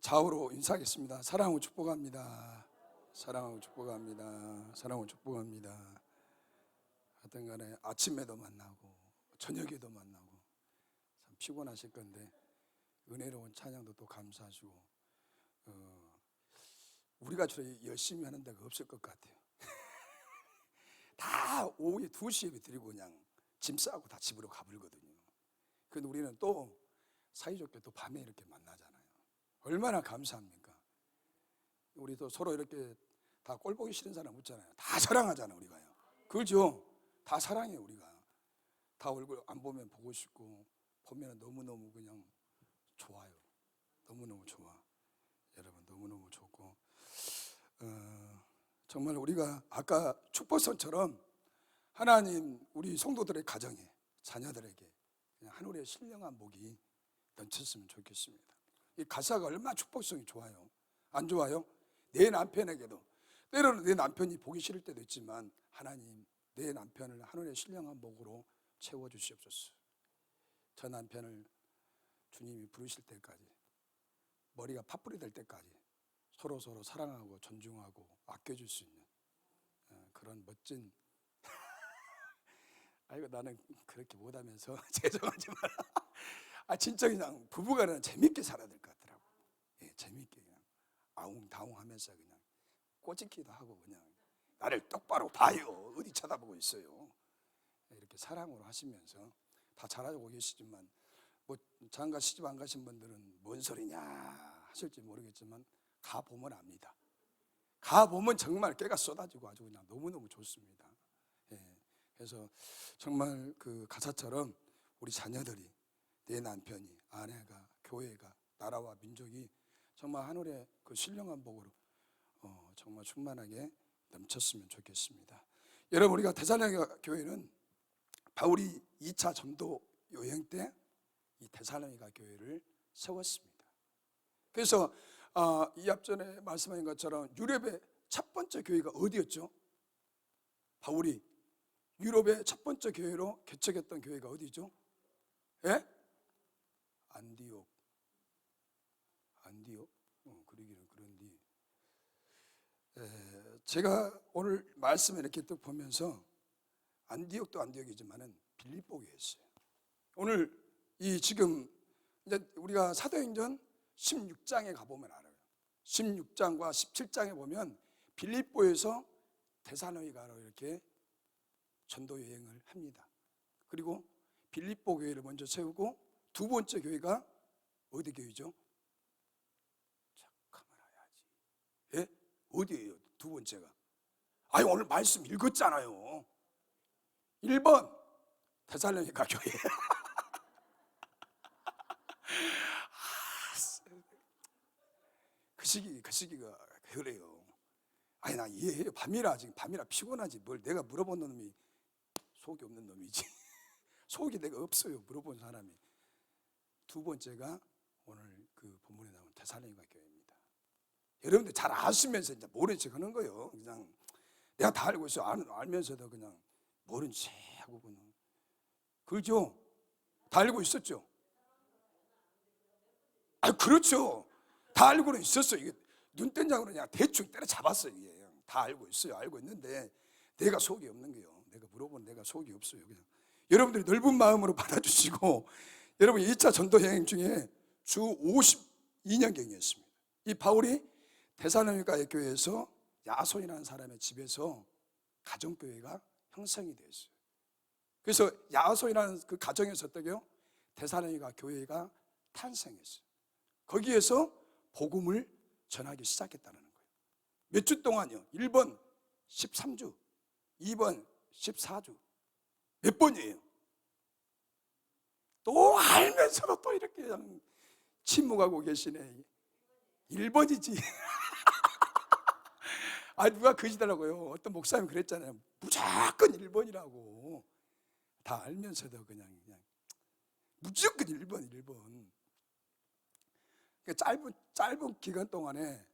좌우로 인사하겠습니다. 사랑하고 축복합니다. 사랑하고 축복합니다. 사랑하고 축복합니다. 하여튼 간에 아침에도 만나고 저녁에도 만나고 참 피곤하실 건데 은혜로운 찬양도 또 감사하시고 우리가 열심히 하는 데가 없을 것 같아요. 다 오후에 2시에 드리고 그냥 짐 싸고 다 집으로 가버리거든요. 그런데 우리는 또 사이좋게 또 밤에 이렇게 만나잖아요. 얼마나 감사합니까? 우리 또 서로 이렇게 다 꼴 보기 싫은 사람 없잖아요. 다 사랑하잖아요, 우리가요. 그렇죠? 다 사랑해요, 우리가. 다 얼굴 안 보면 보고 싶고 보면 너무너무 그냥 좋아요. 너무너무 좋아. 여러분 너무너무 좋고 정말 우리가 아까 축복선처럼 하나님 우리 성도들의 가정에 자녀들에게 그냥 하늘의 신령한 복이 넘쳤으면 좋겠습니다. 이 가사가 얼마나 축복성이 좋아요. 안 좋아요? 내 남편에게도 때로는 내 남편이 보기 싫을 때도 있지만 하나님 내 남편을 하늘의 신령한 복으로 채워주시옵소서. 저 남편을 주님이 부르실 때까지 머리가 팥불이 될 때까지 서로 사랑하고 존중하고 아껴줄 수 있는 그런 멋진 아이고 나는 그렇게 못하면서 죄송하지 마라. 진짜 그냥 부부간은 재밌게 살아야 될 것 같더라고. 예, 재밌게 그냥 아웅다웅하면서 그냥 꼬집기도 하고 그냥 나를 똑바로 봐요. 어디 쳐다보고 있어요. 이렇게 사랑으로 하시면서 다 잘하고 계시지만 뭐 장가 시집 안 가신 분들은 뭔 소리냐 하실지 모르겠지만 가보면 압니다. 가보면 정말 깨가 쏟아지고 아주 그냥 너무너무 좋습니다. 예, 그래서 정말 그 가사처럼 우리 자녀들이 내 남편이 아내가 교회가 나라와 민족이 정말 하늘의 그 신령한 복으로 정말 충만하게 넘쳤으면 좋겠습니다. 여러분 우리가 데살로니가 교회는 바울이 2차 전도 여행 때 이 데살로니가 교회를 세웠습니다. 그래서 이 앞전에 말씀하신 것처럼 유럽의 첫 번째 교회가 어디였죠? 바울이 유럽의 첫 번째 교회로 개척했던 교회가 어디죠? 예? 안디옥. 그러기는 그런데 제가 오늘 말씀을 이렇게 또 보면서 안디옥도 안디옥이지만은 빌립보 교회였어요. 오늘 이 지금 이제 우리가 사도행전 16장에 가보면 알아요. 16장과 17장에 보면 빌립보에서 데살로니가로 이렇게 전도 여행을 합니다. 그리고 빌립보 교회를 먼저 세우고 두 번째 교회가 어디 교회죠? 잠깐만 해야지. 예? 어디예요? 두 번째가? 오늘 말씀 읽었잖아요. 1번 데살로니가 교회. 그 시기가 그래요. 나 이해해요. 밤이라 피곤하지. 뭘 내가 물어본 놈이 속이 없는 놈이지. 속이 내가 없어요. 물어본 사람이. 두 번째가 오늘 그 본문에 나온 데살로니가 교회입니다. 여러분들 잘 아시면서 이제 모른 척 하는 거예요. 그냥 내가 다 알고 있어요. 알면서도 그냥 모른 척 하고 그냥. 그렇죠? 다 알고 있었죠? 그렇죠. 다 알고는 있었어요. 이게 눈뜬장으로 그냥 대충 때려잡았어요. 이게 다 알고 있어요. 알고 있는데 내가 속이 없는 거예요. 내가 물어보면 내가 속이 없어요. 그냥 여러분들이 넓은 마음으로 받아주시고 여러분 2차 전도 여행 중에 주 52년경이었습니다. 이 바울이 데살로니가 교회에서 야손이라는 사람의 집에서 가정교회가 형성이 되었어요. 그래서 야손이라는 그 가정에서 어떻게요? 데살로니가 교회가 탄생했어요. 거기에서 복음을 전하기 시작했다는 거예요. 몇 주 동안요? 1번 13주, 2번 14주. 몇 번이에요? 또 알면서도 또 이렇게 침묵하고 계시네. 1번이지. 누가 그러시더라고요. 어떤 목사님 그랬잖아요. 무조건 1번이라고. 다 알면서도 그냥 무조건 1번. 짧은 기간 동안에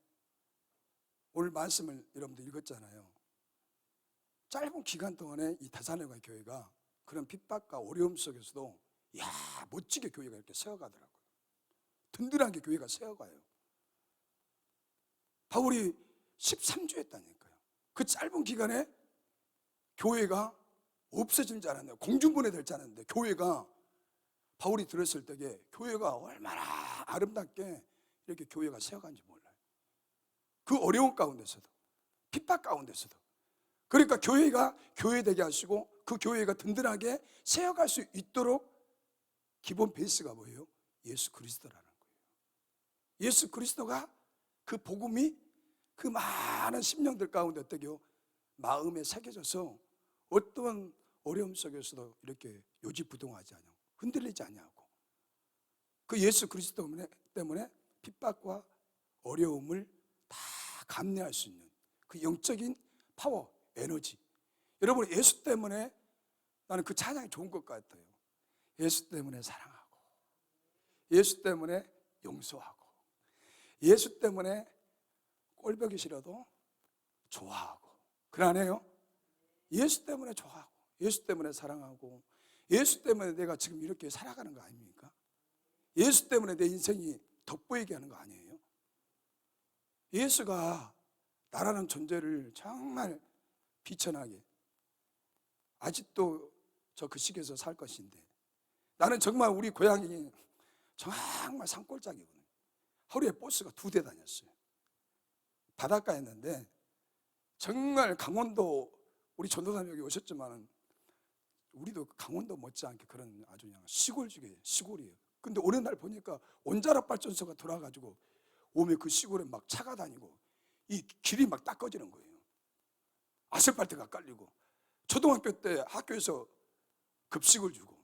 오늘 말씀을 여러분들 읽었잖아요. 짧은 기간 동안에 이 데살로니가 교회가 그런 핍박과 어려움 속에서도 멋지게 교회가 이렇게 세워가더라고요. 든든하게 교회가 세워가요. 바울이 13주 했다니까요. 그 짧은 기간에 교회가 없어진 줄 알았는데, 공중분해될 줄 알았는데, 교회가, 바울이 들었을 때에 교회가 얼마나 아름답게 이렇게 교회가 세워간지 몰라요. 그 어려운 가운데서도, 핍박 가운데서도. 그러니까 교회가 교회되게 하시고 그 교회가 든든하게 세워갈 수 있도록 기본 베이스가 뭐예요? 예수 그리스도라는 거예요. 예수 그리스도가, 그 복음이 그 많은 심령들 가운데 어떻게요? 마음에 새겨져서 어떤 어려움 속에서도 이렇게 요지부동하지 않고 흔들리지 않냐고, 그 예수 그리스도 때문에 핍박과 어려움을 다 감내할 수 있는 그 영적인 파워, 에너지. 여러분, 예수 때문에 나는 그 찬양이 좋은 것 같아요. 예수 때문에 사랑하고, 예수 때문에 용서하고, 예수 때문에 꼴보기 싫어도 좋아하고, 그러네요. 예수 때문에 좋아하고, 예수 때문에 사랑하고, 예수 때문에 내가 지금 이렇게 살아가는 거 아닙니까? 예수 때문에 내 인생이 돋보이게 하는 거 아니에요? 예수가 나라는 존재를 정말 비천하게, 아직도 저 그 시기에서 살 것인데, 나는 정말 우리 고향이 정말 산골짜기거든요. 하루에 버스가 2대 다녔어요. 바닷가였는데, 정말 강원도, 우리 전도사님 여기 오셨지만 우리도 강원도 못지않게 그런 아주 그냥 시골 중에 시골이에요. 근데 어느 날 보니까 온자력 발전소가 돌아가지고 오면 그 시골에 막 차가 다니고 이 길이 막 닦아지는 거예요. 아스팔트가 깔리고, 초등학교 때 학교에서 급식을 주고,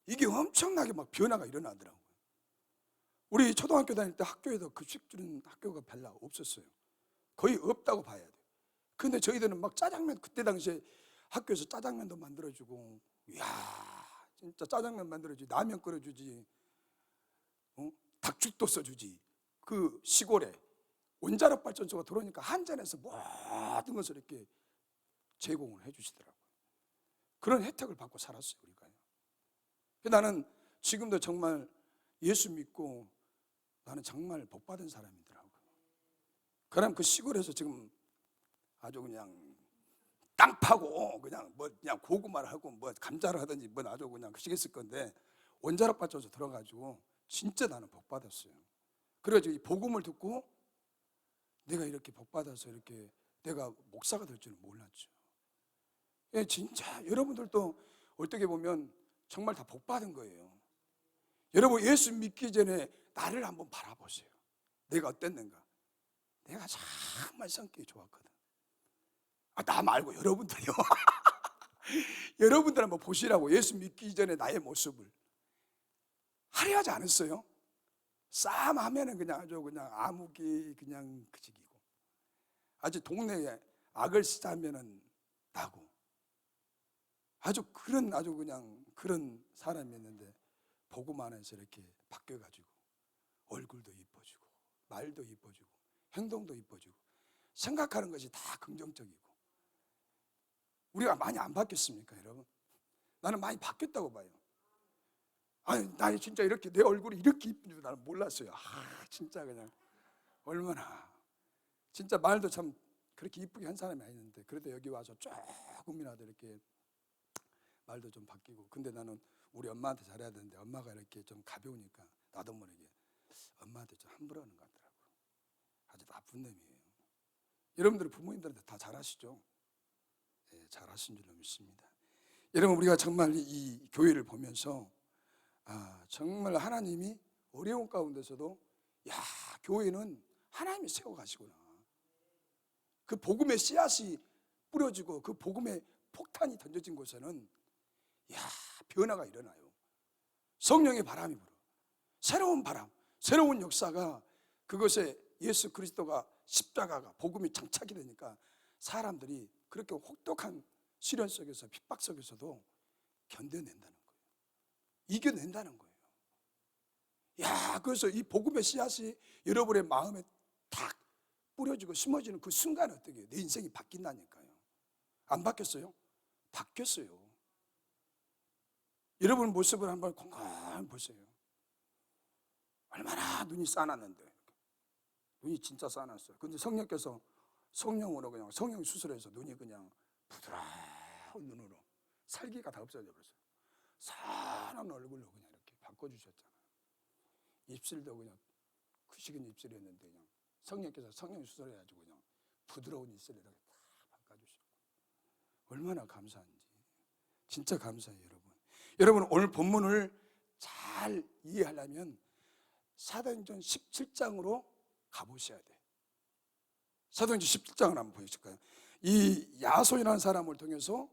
이게 엄청나게 막 변화가 일어나더라고요. 우리 초등학교 다닐 때 학교에도 급식 주는 학교가 별로 없었어요. 거의 없다고 봐야 돼요. 근데 저희들은 막 짜장면, 그때 당시에 학교에서 짜장면도 만들어주고, 이야, 진짜 짜장면 만들어주지, 라면 끓여주지, 닭죽도 써주지. 그 시골에 원자력 발전소가 들어오니까 한전에서 모든 것을 이렇게 제공을 해주시더라고요. 그런 혜택을 받고 살았어요, 우리가요. 나는 지금도 정말 예수 믿고 나는 정말 복받은 사람이더라고요. 그럼 그 시골에서 지금 아주 그냥 땅 파고 그냥 고구마를 하고 감자를 하든지 아주 그냥 그시겠을 건데, 원자력 발전소 들어가지고 진짜 나는 복받았어요. 그래가지고 이 복음을 듣고 내가 이렇게 복받아서 이렇게 내가 목사가 될 줄은 몰랐죠. 예, 진짜 여러분들도 어떻게 보면 정말 다 복받은 거예요. 여러분, 예수 믿기 전에 나를 한번 바라보세요. 내가 어땠는가? 내가 정말 성격이 좋았거든. 나 말고 여러분들이요. 여러분들 한번 보시라고. 예수 믿기 전에 나의 모습을 화려하지 않았어요? 싸움하면은 그냥 아주 그냥 암흑이 그냥 그지기고, 아주 동네에 악을 쓰자면은 나고, 아주 그냥 그런 사람이었는데, 복음 안에서 이렇게 바뀌어가지고 얼굴도 이뻐지고, 말도 이뻐지고, 행동도 이뻐지고, 생각하는 것이 다 긍정적이고. 우리가 많이 안 바뀌었습니까, 여러분? 나는 많이 바뀌었다고 봐요. 아니, 나 진짜 이렇게 내 얼굴이 이렇게 이쁜 줄 나는 몰랐어요. 진짜 그냥 얼마나, 진짜 말도 참 그렇게 이쁘게 한 사람이 아니었는데, 그래도 여기 와서 조금이라도 이렇게 말도 좀 바뀌고. 근데 나는 우리 엄마한테 잘해야 되는데, 엄마가 이렇게 좀 가벼우니까 나도 모르게 엄마한테 좀 함부로 하는 것 같더라고요. 아주 나쁜 놈이에요. 여러분들 부모님들한테 다 잘하시죠? 네, 잘하신 줄로 믿습니다. 여러분, 우리가 정말 이 교회를 보면서 정말 하나님이 어려운 가운데서도, 야, 교회는 하나님이 세워가시구나. 그 복음의 씨앗이 뿌려지고 그 복음의 폭탄이 던져진 곳에는 변화가 일어나요. 성령의 바람이 불어. 새로운 바람, 새로운 역사가, 그것에 예수 그리스도가, 십자가가, 복음이 장착이 되니까 사람들이 그렇게 혹독한 시련 속에서, 핍박 속에서도 견뎌낸다는 거예요. 이겨낸다는 거예요. 그래서 이 복음의 씨앗이 여러분의 마음에 탁 뿌려지고 심어지는 그 순간 어떻게 해요? 내 인생이 바뀐다니까요. 안 바뀌었어요? 바뀌었어요. 여러분 모습을 한번 곰곰 보세요. 얼마나 눈이 싸놨는데, 눈이 진짜 싸놨어요. 근데 성령께서 성령으로 그냥 성령 수술해서 눈이 그냥 부드러운 눈으로 살기가 다 없어져 버렸어요. 선한 얼굴로 그냥 이렇게 바꿔주셨잖아요. 입술도 그냥 크시긴 입술이었는데 그냥 성령께서 성령 수술해가지고 그냥 부드러운 입술에다가 다 바꿔주셨고, 얼마나 감사한지. 진짜 감사해요, 여러분. 여러분, 오늘 본문을 잘 이해하려면 사도행전 17장으로 가보셔야 돼요. 사도행전 17장을 한번 보실까요? 이 야손이라는 사람을 통해서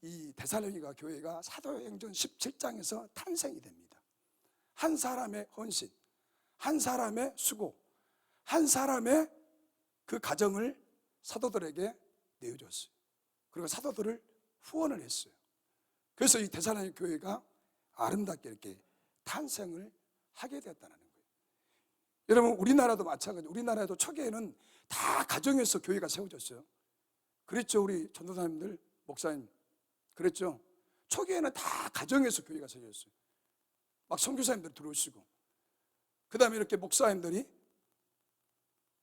이 데살로니가 교회가 사도행전 17장에서 탄생이 됩니다. 한 사람의 헌신, 한 사람의 수고, 한 사람의 그 가정을 사도들에게 내어줬어요. 그리고 사도들을 후원을 했어요. 그래서 이 데살로니가 교회가 아름답게 이렇게 탄생을 하게 되었다는 거예요. 여러분, 우리나라도 마찬가지. 우리나라도 초기에는 다 가정에서 교회가 세워졌어요. 그랬죠, 우리 전도사님들, 목사님. 그랬죠. 초기에는 다 가정에서 교회가 세워졌어요. 막 선교사님들 들어오시고, 그 다음에 이렇게 목사님들이,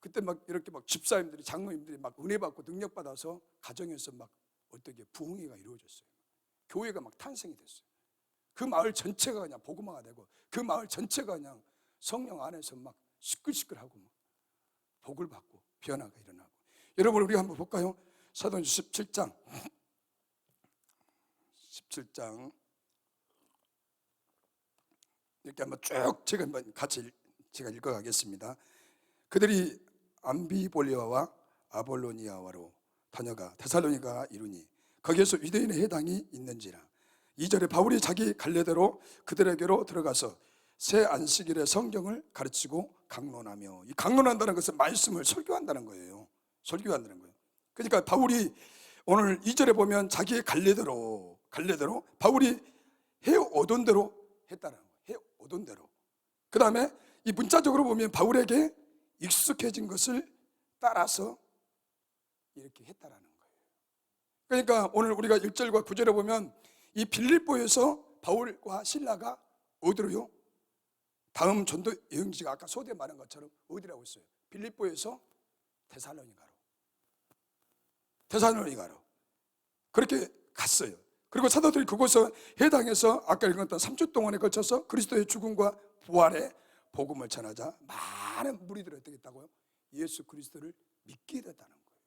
그때 막 이렇게 막 집사님들이, 장로님들이 막 은혜 받고 능력 받아서 가정에서 막 어떻게 부흥회가 이루어졌어요. 교회가 막 탄생이 됐어요. 그 마을 전체가 그냥 복음화가 되고, 그 마을 전체가 그냥 성령 안에서 막 시끌시끌하고 막 복을 받고 변화가 일어나고. 여러분, 우리 한번 볼까요? 사도행전 17장 이렇게 한번 쭉 제가 한번 같이 제가 읽어가겠습니다. 그들이 암비볼리아와 아볼로니아와로 다녀가 데살로니가 이르니 거기에서 유대인의 회당이 있는지라. 2절에 바울이 자기 갈래대로 그들에게로 들어가서 새 안식일에 성경을 가르치고 강론하며, 이 강론한다는 것은 말씀을 설교한다는 거예요. 설교한다는 거예요. 그러니까 바울이 오늘 2절에 보면 자기의 갈래대로 바울이 해오던 대로 했다는 거예요. 해오던 대로. 그 다음에 이 문자적으로 보면 바울에게 익숙해진 것을 따라서 이렇게 했다라는 거예요. 그러니까 오늘 우리가 1절과 9절에 보면 이 빌립보에서 바울과 실라가 어디로요? 다음 전도 여행지가 아까 소대 말한 것처럼 어디라고 했어요? 빌립보에서 데살로니가로 그렇게 갔어요. 그리고 사도들이 그곳에 해당해서 아까 읽었던 3주 동안에 걸쳐서 그리스도의 죽음과 부활의 복음을 전하자 많은 무리들이 어떻게 했다고요? 예수 그리스도를 믿게 됐다는 거예요.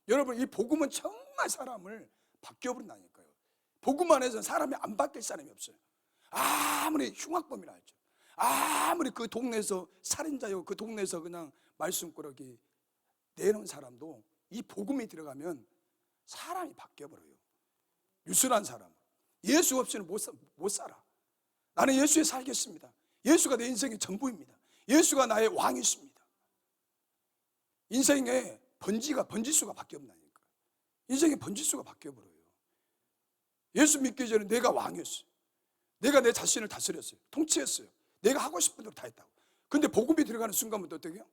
여러분, 이 복음은 정말 사람을 바뀌어버린다니까요. 복음 안에서 사람이 안 바뀔 사람이 없어요. 아무리 흉악범이라 할지, 아무리 그 동네에서 살인자요, 그 동네에서 그냥 말씀꾸러기 내는 사람도 이 복음이 들어가면 사람이 바뀌어버려요. 유순한 사람, 예수 없이는 못 살아. 나는 예수에 살겠습니다. 예수가 내 인생의 전부입니다. 예수가 나의 왕이십니다. 인생의 번지수가 바뀌어버리니까. 인생의 번지수가 바뀌어버려요. 예수 믿기 전에 내가 왕이었어요. 내가 내 자신을 다스렸어요. 통치했어요. 내가 하고 싶은 대로 다 했다고. 근데 복음이 들어가는 순간부터 어떻게 해요?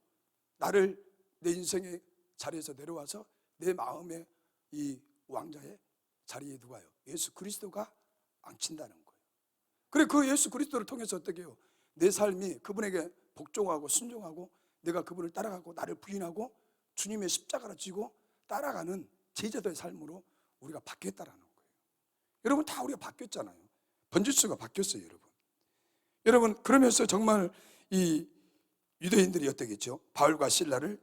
나를 내 인생의 자리에서 내려와서 내 마음의 이 왕자의 자리에 누가요? 예수 그리스도가 앉힌다는 거예요. 그래, 그 예수 그리스도를 통해서 어떻게 해요? 내 삶이 그분에게 복종하고 순종하고 내가 그분을 따라가고 나를 부인하고 주님의 십자가를 지고 따라가는 제자도의 삶으로 우리가 바뀌었다라는 거예요. 여러분, 다 우리가 바뀌었잖아요. 번지수가 바뀌었어요, 여러분. 여러분, 그러면서 정말 이 유대인들이 어떻겠죠? 바울과 실라를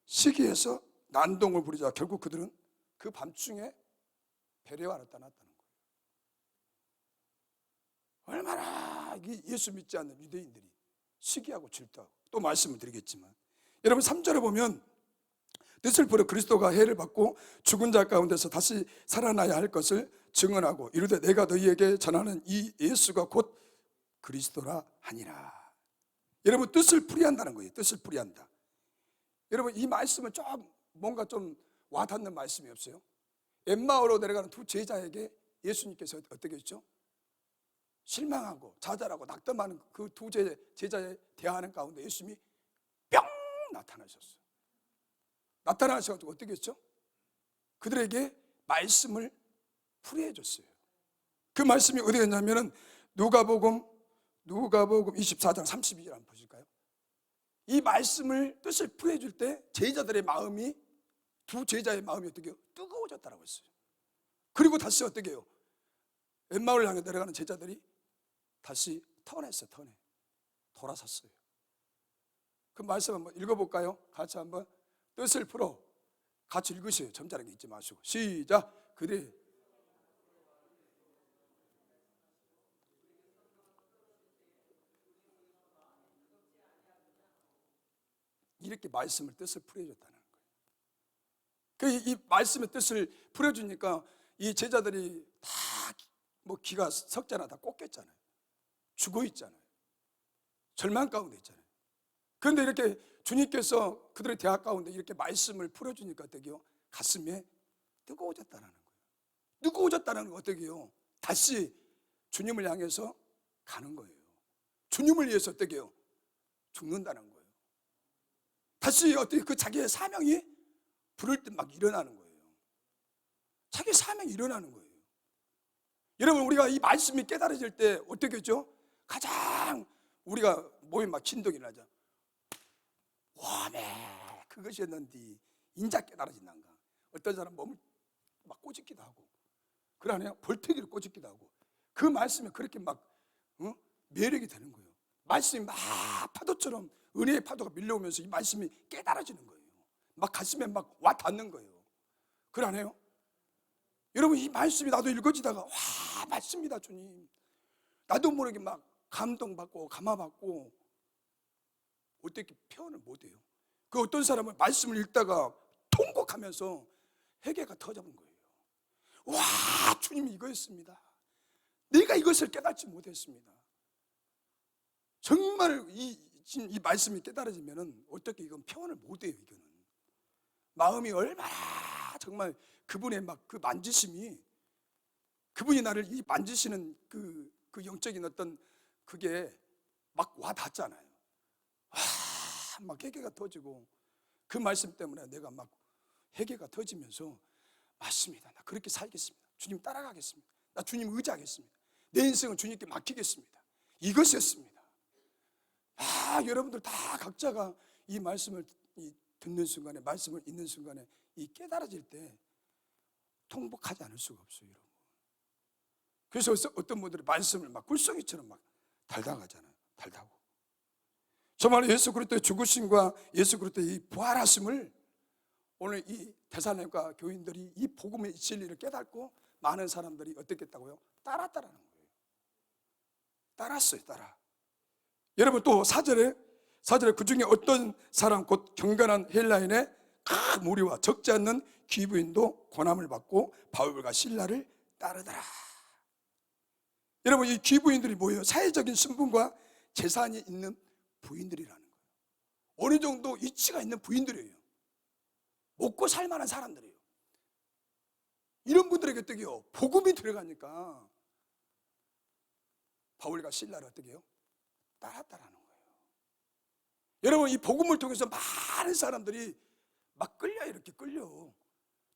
시기해서 난동을 부리자 결국 그들은 그 밤중에 베레아로 떠났다는 거예요. 얼마나 예수 믿지 않는 유대인들이 시기하고 질투하고, 또 말씀을 드리겠지만, 여러분 3절에 보면 뜻을 부려 그리스도가 해를 받고 죽은 자 가운데서 다시 살아나야 할 것을 증언하고 이르되 내가 너희에게 전하는 이 예수가 곧 그리스도라 하니라. 여러분, 뜻을 풀이한다는 거예요. 뜻을 풀이한다. 여러분, 이 말씀은 좀 뭔가 좀 와닿는 말씀이 없어요? 엠마오로 내려가는 두 제자에게 예수님께서 어떻게 했죠? 실망하고 좌절하고 낙담하는 그 두 제자의 대화하는 가운데 예수님이 뿅 나타나셨어요. 나타나셔가지고 어떻게 했죠? 그들에게 말씀을 풀이해 줬어요. 그 말씀이 어디에 있냐면은 누가복음 24장 32절 한번 보실까요? 이 말씀을 뜻을 풀어줄 때 제자들의 마음이, 두 제자의 마음이 어떻게 해요? 뜨거워졌다라고 했어요. 그리고 다시 어떻게 해요? 엠마오를 향해 내려가는 제자들이 다시 턴했어요. 턴해 돌아섰어요. 그 말씀 한번 읽어볼까요? 같이 한번. 뜻을 풀어 같이 읽으세요. 점잖게 잊지 마시고. 시작. 그래 이렇게 말씀을 뜻을 풀어줬다는 거예요. 이 말씀의 뜻을 풀어주니까 이 제자들이 다 뭐 기가 석자나 다 꽂혔잖아요. 죽어 있잖아요. 절망 가운데 있잖아요. 그런데 이렇게 주님께서 그들의 대학 가운데 이렇게 말씀을 풀어주니까 어떻게요? 가슴에 뜨거워졌다는 거예요. 뜨거워졌다는 건 어떻게 해요? 다시 주님을 향해서 가는 거예요. 주님을 위해서 어떻게 해요? 죽는다는 거예요. 다시 어떻게 그 자기의 사명이 부를 때 막 일어나는 거예요. 자기의 사명이 일어나는 거예요. 여러분, 우리가 이 말씀이 깨달아질 때 어떻게 했죠? 가장 우리가 몸이 막 진동이 나죠. 와메 그것이었는데 인자 깨달아진단가. 어떤 사람 몸을 막 꼬집기도 하고, 그러네요. 볼태기를 꼬집기도 하고, 그 말씀에 그렇게 막 매력이 되는 거예요. 말씀이 막 파도처럼 은혜의 파도가 밀려오면서 이 말씀이 깨달아지는 거예요. 막 가슴에 막 와 닿는 거예요. 그러네요. 여러분, 이 말씀이 나도 읽어지다가 와 맞습니다 주님, 나도 모르게 막 감동받고 감화받고, 어떻게 표현을 못해요. 그 어떤 사람은 말씀을 읽다가 통곡하면서 회개가 터져본 거예요. 와 주님이 이거였습니다. 내가 이것을 깨닫지 못했습니다. 정말 이 말씀이 깨달아지면은 어떻게 이건 표현을 못해요. 이거는 마음이 얼마나 정말 그분의 막 그 만지심이, 그분이 나를 이 만지시는 그 영적인 어떤 그게 막 와 닿잖아요. 막 회개가 터지고, 그 말씀 때문에 내가 막 회개가 터지면서 맞습니다. 나 그렇게 살겠습니다. 주님 따라가겠습니다. 나 주님 의지하겠습니다. 내 인생은 주님께 맡기겠습니다. 이것이었습니다. 여러분들 다 각자가 이 말씀을 듣는 순간에, 말씀을 읽는 순간에 이 깨달아질 때 통복하지 않을 수가 없어요, 여러분. 그래서 어떤 분들이 말씀을 막 굴성이처럼 막 달다가잖아요. 달다고. 정말 예수 그리스도의 죽으심과 예수 그리스도의 이 부활하심을 오늘 이 데살로니가 교인들이 이 복음의 진리를 깨닫고 많은 사람들이 어떻게 했다고요? 따랐다라는 거예요. 따랐어요, 따라. 여러분, 또 4절에 그 중에 어떤 사람 곧 경건한 헬라인의 큰 무리와 적지 않는 귀부인도 고난을 받고 바울과 실라를 따르더라. 여러분, 이 귀부인들이 뭐예요? 사회적인 신분과 재산이 있는 부인들이라는 거예요. 어느 정도 이치가 있는 부인들이에요. 먹고 살 만한 사람들이에요. 이런 분들에게 어떻게 해요? 복음이 들어가니까 바울과 실라를 어떻게 해요? 따랐다라는 거예요. 여러분, 이 복음을 통해서 많은 사람들이 막 끌려, 이렇게 끌려.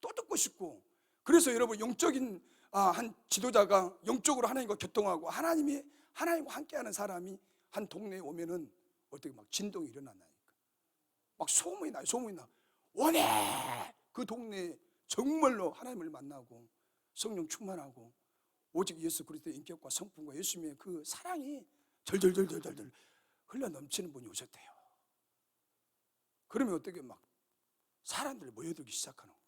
또 듣고 싶고. 그래서 여러분, 영적인 한 지도자가 영적으로 하나님과 교통하고 하나님과 함께하는 사람이 한 동네에 오면은 어떻게 막 진동이 일어난다니까. 막 소문이 나요. 소문이 나. 원해 그 동네에 정말로 하나님을 만나고 성령 충만하고 오직 예수 그리스도의 인격과 성품과 예수님의 그 사랑이 절절절절절 흘러 넘치는 분이 오셨대요. 그러면 어떻게 막 사람들이 모여들기 시작하는 거예요.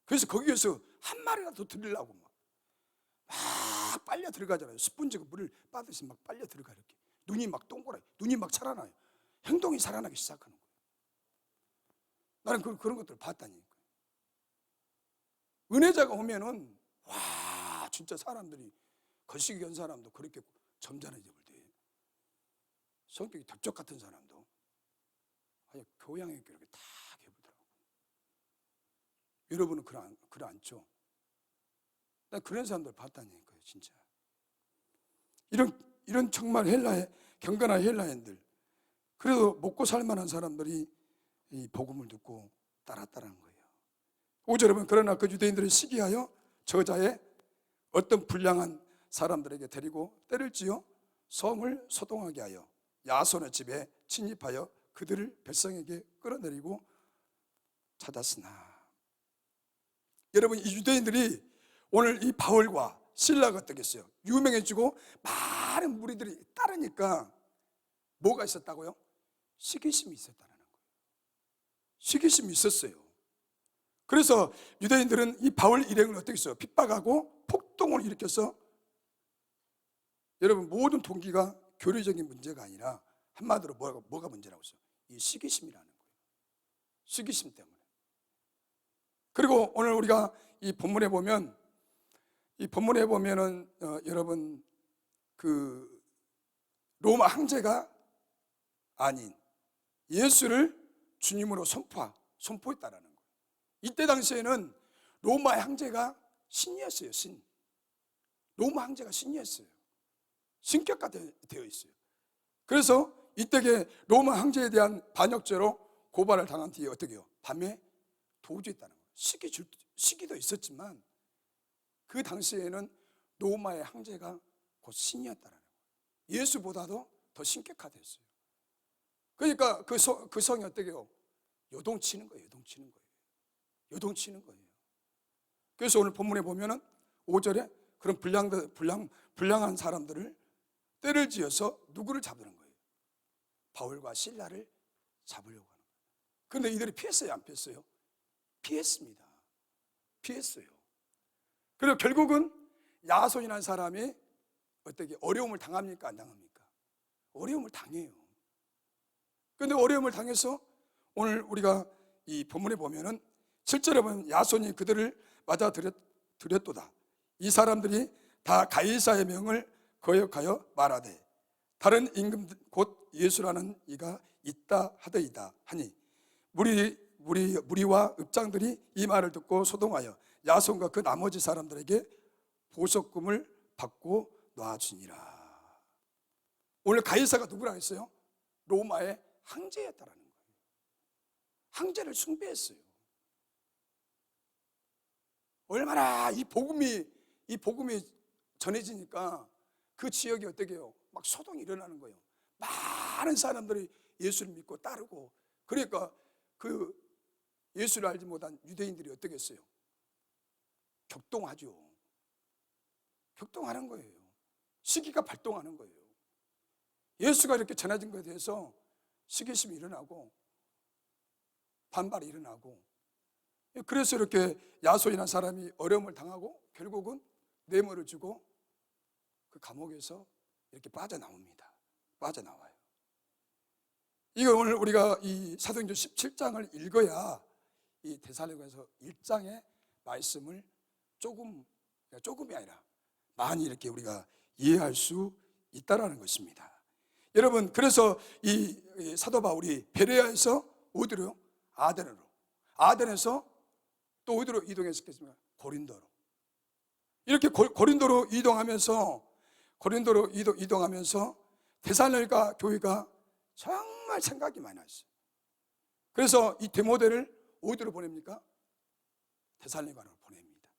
그래서 거기에서 한 마리라도 드리려고 막 빨려 들어가잖아요. 스펀지가 물을 빠듯이 막 빨려 들어가. 이렇게 눈이 막 동그랗게, 눈이 막 살아나요. 행동이 살아나기 시작하는 거예요. 나는 그런 것들을 봤다니까요. 은혜자가 오면은 와 진짜 사람들이, 거시기 한 사람도 그렇게 점잖아져 볼 때, 성격이 덕적 같은 사람도 아주 교양이 있게 이렇게 딱 해보더라고요. 여러분은 그러안죠? 나 그런 사람들 봤다니까요, 진짜. 이런 정말 경건한 헬라인들, 그래도 먹고 살만한 사람들이 이 복음을 듣고 따랐다는 거예요. 5절에 그러나 그 유대인들이 시기하여 저자의 어떤 불량한 사람들에게 데리고 때릴지요 성을 소동하게 하여 야손의 집에 침입하여 그들을 백성에게 끌어내리고 찾았으나. 여러분, 이 유대인들이 오늘 이 바울과 실라가 어떻겠어요? 유명해지고 많은 무리들이 따르니까 뭐가 있었다고요? 시기심이 있었다는 거예요. 시기심이 있었어요. 그래서 유대인들은 이 바울 일행을 어떻게 했어요? 핍박하고 폭동을 일으켜서, 여러분, 모든 동기가 교리적인 문제가 아니라 한마디로 뭐가 문제라고 했어요? 이 시기심이라는 거예요. 시기심 때문에. 그리고 오늘 우리가 이 본문에 보면은 여러분, 그 로마 황제가 아닌 예수를 주님으로 선포했다라는 거예요. 이때 당시에는 로마의 황제가 신이었어요. 신. 로마 황제가 신이었어요. 신격화 되어 있어요. 그래서 이때에 로마 황제에 대한 반역죄로 고발을 당한 뒤에 어떻게 해요? 밤에 도주했다는 거예요. 시기도 있었지만 그 당시에는 로마의 황제가 곧 신이었다는 거예요. 예수보다도 더 신격화됐어요. 그러니까 그 성이 어떻게 해요? 요동치는 거예요. 요동치는 거예요. 그래서 오늘 본문에 보면은 5절에 그런 불량한 사람들을 때를 지어서 누구를 잡는 거예요? 바울과 실라를 잡으려고 하는 거예요. 그런데 이들이 피했어요, 안 피했어요? 피했습니다. 피했어요. 그리고 결국은 야손이라는 사람이 어떻게 어려움을 당합니까? 안 당합니까? 어려움을 당해요. 그런데 어려움을 당해서 오늘 우리가 이 본문에 보면은 7절에 보면 야손이 그들을 맞아 들였도다. 이 사람들이 다 가이사의 명을 거역하여 말하되 다른 임금 곧 예수라는 이가 있다 하더이다 하니 무리와 읍장들이 이 말을 듣고 소동하여 야손과 그 나머지 사람들에게 보석금을 받고 놔주니라. 오늘 가이사가 누구라 했어요? 로마의 황제였다라는 거예요. 황제를 숭배했어요. 얼마나 이 복음이 전해지니까 그 지역이 어떻게 해요? 막 소동이 일어나는 거예요. 많은 사람들이 예수를 믿고 따르고, 그러니까 그 예수를 알지 못한 유대인들이 어떻게 했어요? 격동하죠. 격동하는 거예요. 시기가 발동하는 거예요. 예수가 이렇게 전해진 것에 대해서 시기심이 일어나고 반발이 일어나고, 그래서 이렇게 야손이라는 사람이 어려움을 당하고 결국은 뇌물을 주고 그 감옥에서 이렇게 빠져나와요. 이거 오늘 우리가 이 사도행전 17장을 읽어야 이 데살로니가서 1장의 말씀을 조금이 아니라 많이 이렇게 우리가 이해할 수 있다라는 것입니다. 여러분, 그래서 이 사도 바울이 베레아에서 어디로요? 아덴에서 또 어디로 이동했겠습니까? 고린도로. 이렇게 고린도로 이동하면서 데살로니가 교회가 정말 생각이 많았어요. 그래서 이 디모데를 어디로 보냅니까? 데살로니가로 보냅니다.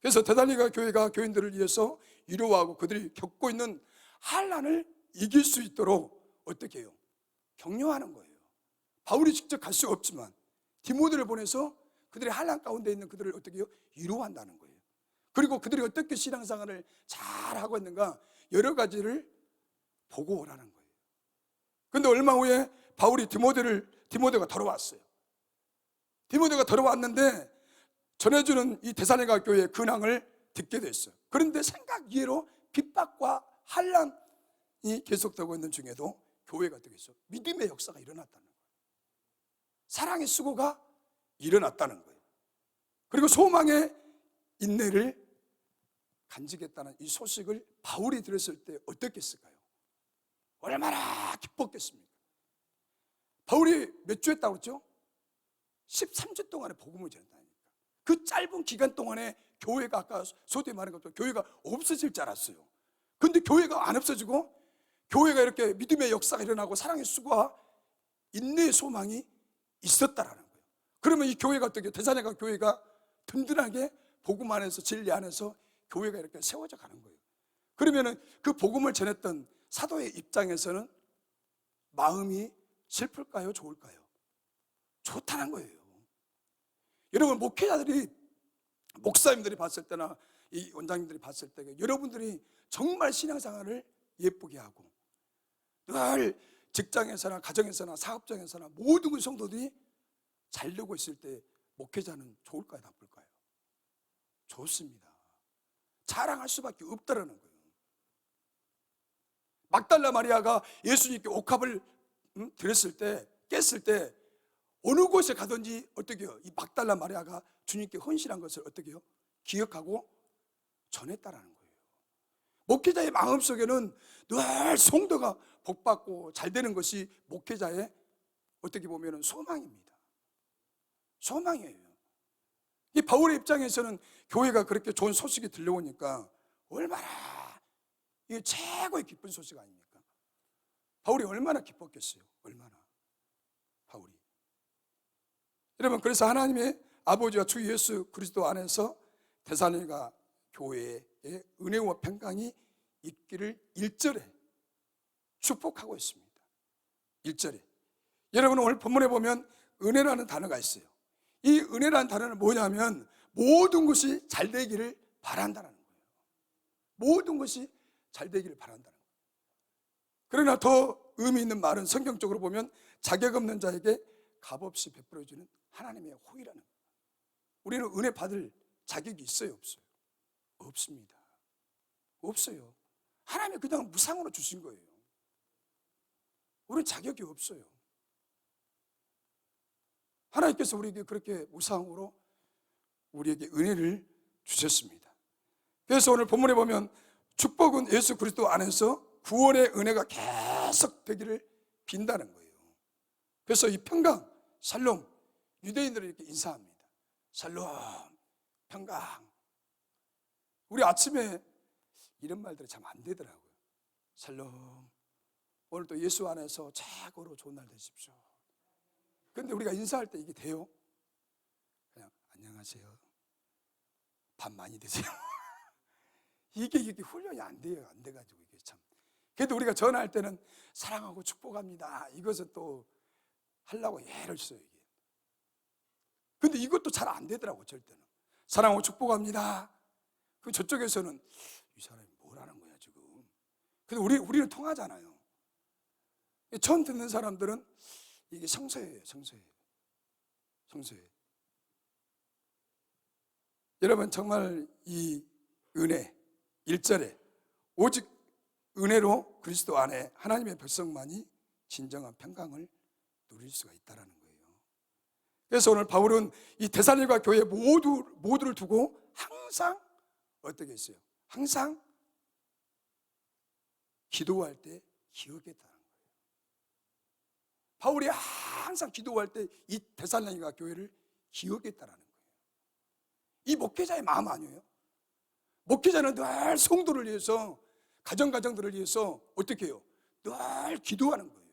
그래서 데살로니가 교회가 교인들을 위해서 위로하고 그들이 겪고 있는 환난을 이길 수 있도록 어떻게 해요? 격려하는 거예요. 바울이 직접 갈 수 없지만 디모데를 보내서 그들의 환난 가운데 있는 그들을 어떻게 해요? 위로한다는 거예요. 그리고 그들이 어떻게 신앙생활을 잘 하고 있는가 여러 가지를 보고 오라는 거예요. 그런데 얼마 후에 바울이 디모데가 돌아왔어요. 디모데가 돌아왔는데 전해주는 이 데살로니가 교회의 근황을 듣게 됐어요. 그런데 생각 이외로 핍박과 환난이 계속되고 있는 중에도 교회가 어떻게 했어요? 믿음의 역사가 일어났다는 거예요. 사랑의 수고가 일어났다는 거예요. 그리고 소망의 인내를 간직했다는 이 소식을 바울이 들었을 때 어떻겠을까요? 얼마나 기뻤겠습니까? 바울이 몇 주 했다고 했죠? 13주 동안에 복음을 전했다니까. 그 짧은 기간 동안에 교회가, 아까 소대에 말한 것처럼 교회가 없어질 줄 알았어요. 그런데 교회가 안 없어지고 교회가 이렇게 믿음의 역사가 일어나고 사랑의 수고와 인내의 소망이 있었다라는 거예요. 그러면 이 교회가 어떻게, 데살로니가 교회가 든든하게 복음 안에서, 진리 안에서 교회가 이렇게 세워져 가는 거예요. 그러면은 그 복음을 전했던 사도의 입장에서는 마음이 슬플까요? 좋을까요? 좋다는 거예요. 여러분, 목회자들이, 목사님들이 봤을 때나 이 원장님들이 봤을 때 여러분들이 정말 신앙생활을 예쁘게 하고 늘 직장에서나 가정에서나 사업장에서나 모든 성도들이 잘 되고 있을 때 목회자는 좋을까요? 나쁠까요? 좋습니다. 자랑할 수밖에 없다라는 거예요. 막달라 마리아가 예수님께 옥합을 드렸을 때, 깼을 때 어느 곳에 가든지 어떻게 해요? 이 막달라 마리아가 주님께 헌신한 것을 어떻게 해요? 기억하고 전했다라는 거예요. 목회자의 마음속에는 늘 성도가 복받고 잘 되는 것이 목회자의 어떻게 보면 소망입니다. 소망이에요. 이 바울의 입장에서는 교회가 그렇게 좋은 소식이 들려오니까 얼마나 이게 최고의 기쁜 소식 아닙니까? 바울이 얼마나 기뻤겠어요. 얼마나 바울이. 여러분, 그래서 하나님의 아버지와 주 예수 그리스도 안에서 데살로니가 교회의 은혜와 평강이 있기를 1절에 축복하고 있습니다. 1절에. 여러분, 오늘 본문에 보면 은혜라는 단어가 있어요. 이 은혜라는 단어는 뭐냐면 모든 것이 잘 되기를 바란다는 거예요. 모든 것이 잘 되기를 바란다는 거예요. 그러나 더 의미 있는 말은 성경적으로 보면 자격 없는 자에게 값없이 베풀어주는 하나님의 호의라는 거예요. 우리는 은혜 받을 자격이 있어요? 없어요? 없습니다. 없어요. 하나님이 그냥 무상으로 주신 거예요. 우리는 자격이 없어요. 하나님께서 우리에게 그렇게 무상으로 우리에게 은혜를 주셨습니다. 그래서 오늘 본문에 보면 축복은 예수 그리스도 안에서 구원의 은혜가 계속 되기를 빈다는 거예요. 그래서 이 평강, 샬롬, 유대인들을 이렇게 인사합니다. 샬롬, 평강. 우리 아침에 이런 말들이 참 안 되더라고요. 샬롬, 오늘 또 예수 안에서 최고로 좋은 날 되십시오. 근데 우리가 인사할 때 이게 돼요? 그냥 안녕하세요. 밥 많이 드세요. 이게 훈련이 안 돼요. 안 돼가지고 이게 참. 그래도 우리가 전화할 때는 사랑하고 축복합니다. 이것을 또 하려고 애를 써요, 이게. 근데 이것도 잘 안 되더라고, 절대는. 사랑하고 축복합니다. 그 저쪽에서는 이 사람이 뭘 하는 거야, 지금. 근데 우리는 통하잖아요. 처음 듣는 사람들은 이게 성서예요, 성서예요. 성서예요. 여러분, 정말 이 은혜, 1절에 오직 은혜로 그리스도 안에 하나님의 백성만이 진정한 평강을 누릴 수가 있다는 거예요. 그래서 오늘 바울은 이 데살로니가 교회 모두를 두고 항상 어떻게 했어요? 항상 기도할 때 기억했다는 거예요. 바울이 항상 기도할 때 이 데살로니가 교회를 기억했다는 거예요. 이 목회자의 마음 아니에요? 목회자는 늘 성도를 위해서, 가정들을 위해서 어떻게 해요? 늘 기도하는 거예요.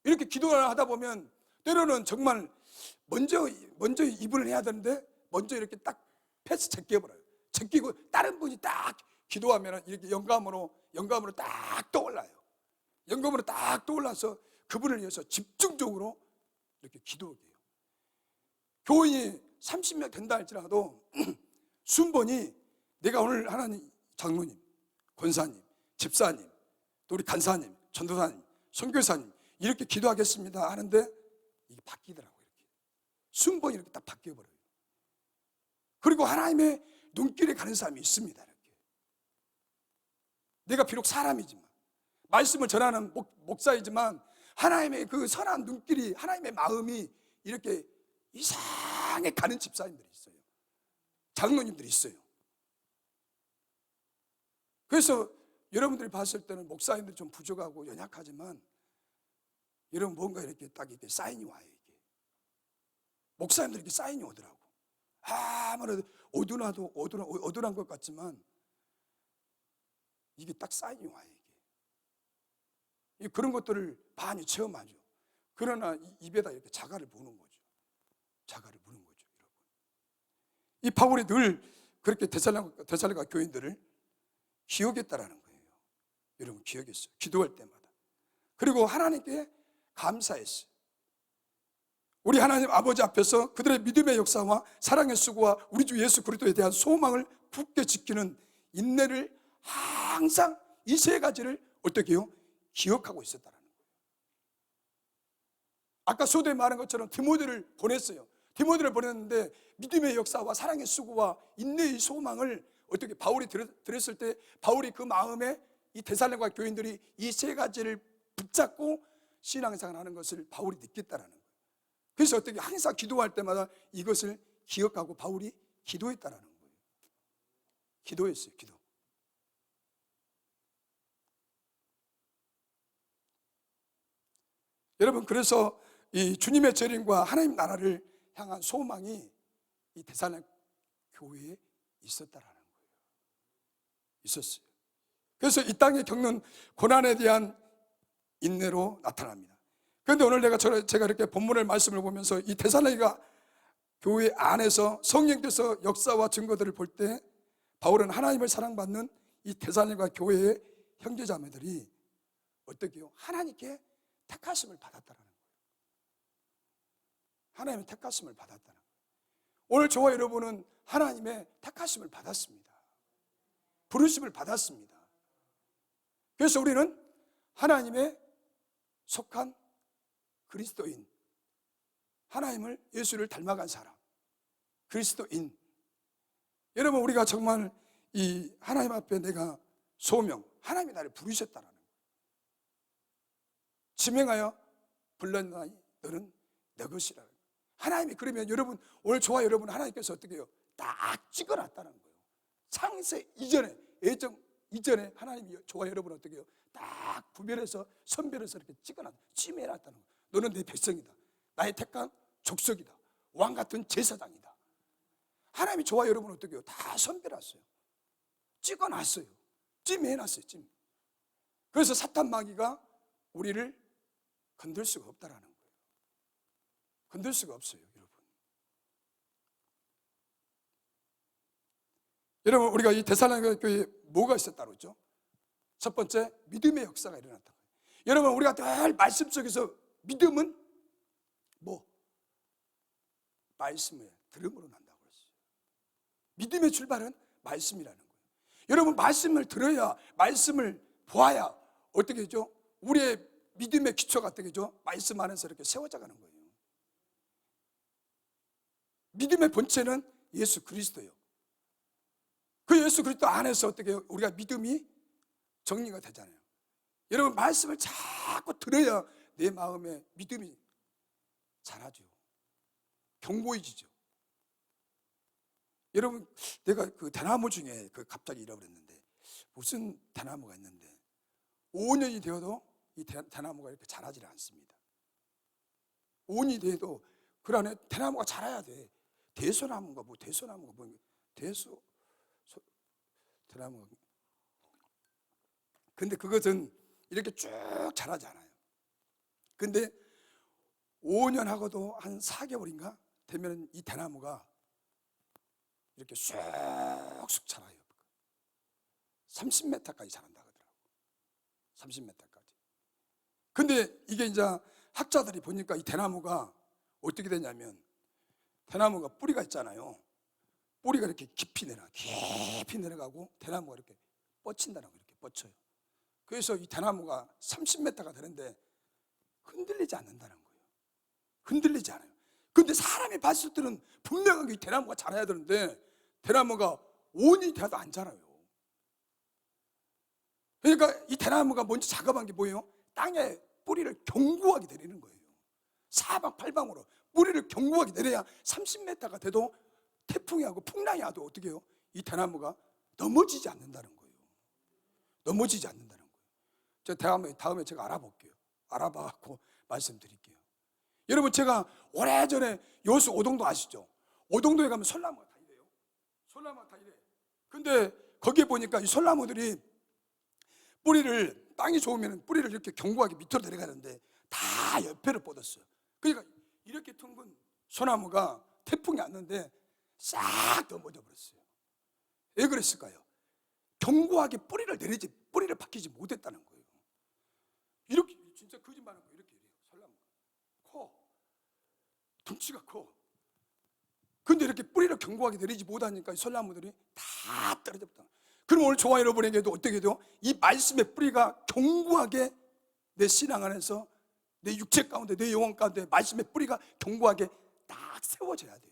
이렇게 기도를 하다 보면 때로는 정말 먼저 이분을 해야 되는데 먼저 이렇게 딱 패스 제껴버려요. 제끼고 다른 분이 딱 기도하면 이렇게 영감으로 딱 떠올라요. 영감으로 딱 떠올라서 그분을 위해서 집중적으로 이렇게 기도하게 해요. 교인이 30명 된다 할지라도 순번이 내가 오늘 하나님 장로님, 권사님, 집사님, 또 우리 간사님, 전도사님, 선교사님 이렇게 기도하겠습니다 하는데 이게 바뀌더라고요. 이렇게 순번이 이렇게 딱 바뀌어버려요. 그리고 하나님의 눈길에 가는 사람이 있습니다. 이렇게 내가 비록 사람이지만 말씀을 전하는 목사이지만 하나님의 그 선한 눈길이, 하나님의 마음이 이렇게 이상하게 가는 집사님들이 있어요. 장로님들이 있어요. 그래서 여러분들이 봤을 때는 목사님들이 좀 부족하고 연약하지만 여러분 뭔가 이렇게 딱 이렇게 사인이 와요. 이게 목사님들이 이렇게 사인이 오더라고. 아무래도 어두한 것 같지만 이게 딱 사인이 와요. 이게 그런 것들을 많이 체험하죠. 그러나 입에다 이렇게 자갈을 부는 거죠. 자갈을 부는 거죠, 여러분. 이 바울이 늘 그렇게 데살로니가 교인들을 기억했다라는 거예요. 여러분 기억했어요. 기도할 때마다. 그리고 하나님께 감사했어요. 우리 하나님 아버지 앞에서 그들의 믿음의 역사와 사랑의 수고와 우리 주 예수 그리스도에 대한 소망을 굳게 지키는 인내를 항상 이 세 가지를 어떻게 해요? 기억하고 있었다는 거예요. 아까 소도에 말한 것처럼 디모데를 보냈어요. 디모데를 보냈는데 믿음의 역사와 사랑의 수고와 인내의 소망을 어떻게 바울이 들었을 때 바울이 그 마음에 이 데살로니가 교인들이 이 세 가지를 붙잡고 신앙생활 하는 것을 바울이 느꼈다라는 거예요. 그래서 어떻게 항상 기도할 때마다 이것을 기억하고 바울이 기도했다라는 거예요. 기도했어요. 기도. 여러분, 그래서 이 주님의 재림과 하나님 나라를 향한 소망이 이 데살로니가 교회에 있었다라는 거예요. 있었어요. 그래서 이 땅에 겪는 고난에 대한 인내로 나타납니다. 그런데 오늘 제가 이렇게 본문의 말씀을 보면서 이 데살로니가 교회 안에서 성령께서 역사와 증거들을 볼 때 바울은 하나님을 사랑받는 이 데살로니가 교회의 형제자매들이 어떻게 해요? 하나님께 택하심을 받았다는 거예요. 하나님의 택하심을 받았다는 거예요. 오늘 저와 여러분은 하나님의 택하심을 받았습니다. 부르심을 받았습니다. 그래서 우리는 하나님의 속한 그리스도인, 하나님을, 예수를 닮아간 사람, 그리스도인. 여러분, 우리가 정말 이 하나님 앞에 내가 소명, 하나님이 나를 부르셨다는 거예요. 지명하여 불렀나니 너는 내 것이라. 하나님이 그러면 여러분, 오늘 저와 여러분 하나님께서 어떻게 해요? 딱 찍어놨다는 거예요. 창세 이전에, 예정 이전에 하나님이 저와 여러분 어떻게 해요? 딱 구별해서 선별해서 이렇게 찜해놨다는 거예요. 너는 내 백성이다. 나의 택한 족속이다. 왕 같은 제사장이다. 하나님이 저와 여러분 어떻게 해요? 다 선별했어요. 찍어놨어요. 찜해놨어요. 찜. 그래서 사탄 마귀가 우리를 건들 수가 없다라는 거예요. 건들 수가 없어요, 여러분. 여러분, 우리가 이 데살로니가 교회에 뭐가 있었다고 했죠? 첫 번째, 믿음의 역사가 일어났다. 여러분, 우리가 늘 말씀 속에서 믿음은 뭐? 말씀을 들음으로 난다고 그랬어요. 믿음의 출발은 말씀이라는 거예요. 여러분, 말씀을 들어야, 말씀을 보아야 어떻게 되죠? 우리의 믿음의 기초가 어떻게 되죠? 말씀 안에서 이렇게 세워져 가는 거예요. 믿음의 본체는 예수 그리스도예요. 그 예수 그리스도 안에서 어떻게 해요? 우리가 믿음이 정리가 되잖아요. 여러분, 말씀을 자꾸 들어야 내 마음에 믿음이 자라죠. 견고해지죠. 여러분, 내가 그 대나무 중에 갑자기 잃어버렸는데, 무슨 대나무가 있는데 5년이 되어도 이 대나무가 이렇게 자라지 않습니다. 5년이 되어도 그 안에 대나무가 자라야 돼. 대소나무가 뭐 대소나무가 뭐 대나무가. 근데 그것은 이렇게 쭉 자라지 않아요. 근데 5년 하고도 한 4개월인가 되면 이 대나무가 이렇게 쑥쑥 자라요. 30m까지 자란다 그러더라고요. 30m까지. 근데 이게 이제 학자들이 보니까 이 대나무가 어떻게 되냐면, 대나무가 뿌리가 있잖아요. 뿌리가 이렇게 깊이 내려가고 대나무가 이렇게 뻗친다는 거예요. 이렇게 뻗쳐요. 그래서 이 대나무가 30m가 되는데 흔들리지 않는다는 거예요. 흔들리지 않아요. 근데 사람이 봤을 때는 분명하게 이 대나무가 자라야 되는데 대나무가 5년이 돼도 안 자라요. 그러니까 이 대나무가 먼저 작업한 게 뭐예요? 땅에 뿌리를 견고하게 내리는 거예요. 사방팔방으로 뿌리를 견고하게 내려야 30m가 돼도 태풍이 하고 풍랑이 와도 어떻게 해요? 이 대나무가 넘어지지 않는다는 거예요. 넘어지지 않는다는 거예요. 저 다음에 제가 알아볼게요. 알아봐갖고 말씀드릴게요. 여러분, 제가 오래전에 여수 오동도 아시죠? 오동도에 가면 솔나무가 다 이래요. 솔나무가 다 이래. 근데 거기에 보니까 이 솔나무들이 뿌리를, 땅이 좋으면 뿌리를 이렇게 견고하게 밑으로 내려가는데 다 옆에를 뻗었어요. 그러니까 이렇게 둥근 소나무가 태풍이 왔는데 싹 넘어져 버렸어요. 왜 그랬을까요? 견고하게 뿌리를 박히지 못했다는 거예요. 이렇게 진짜 커. 덩치가 커. 근데 이렇게 뿌리를 견고하게 내리지 못하니까 소나무들이 다 떨어졌다. 그럼 오늘 저와 여러분에게도 어떻게 돼요? 이 말씀의 뿌리가 견고하게 내 신앙 안에서, 내 육체 가운데, 내 영혼 가운데 말씀의 뿌리가 견고하게 딱 세워져야 돼요.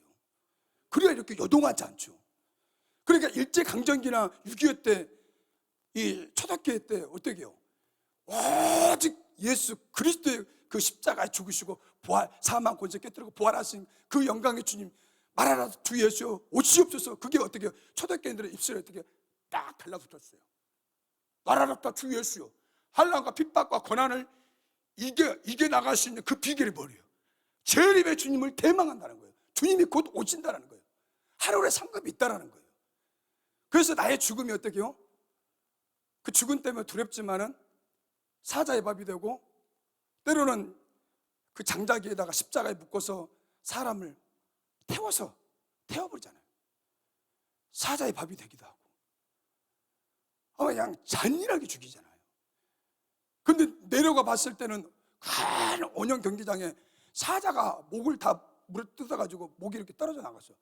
그래야 이렇게 요동하지 않죠. 그러니까 일제강점기나 6.25 때, 이 초대교회 때 어떻게 해요? 오직 예수 그리스도의 그 십자가에 죽으시고 부활, 사망 권세 깨뜨리고 부활하신 그 영광의 주님, 말하라 주 예수 오시옵소서. 그게 어떻게 해요? 초대교인들의 입술에 어떻게 딱 달라붙었어요. 말하라 주 예수요. 환난과 핍박과 고난을 이겨 나갈 수 있는 그 비결이 뭐예요? 재림의 주님을 대망한다는 거예요. 주님이 곧 오신다는 거예요. 하루에 상급이 있다는 거예요. 그래서 나의 죽음이 어떻게 해요? 그 죽음 때문에 두렵지만은 사자의 밥이 되고, 때로는 그 장자기에다가 십자가에 묶어서 사람을 태워버리잖아요. 사자의 밥이 되기도 하고, 그냥 잔인하게 죽이잖아요. 근데 내려가 봤을 때는 큰 원형 경기장에 사자가 목을 다 물에 뜯어가지고 목이 이렇게 떨어져 나갔어요.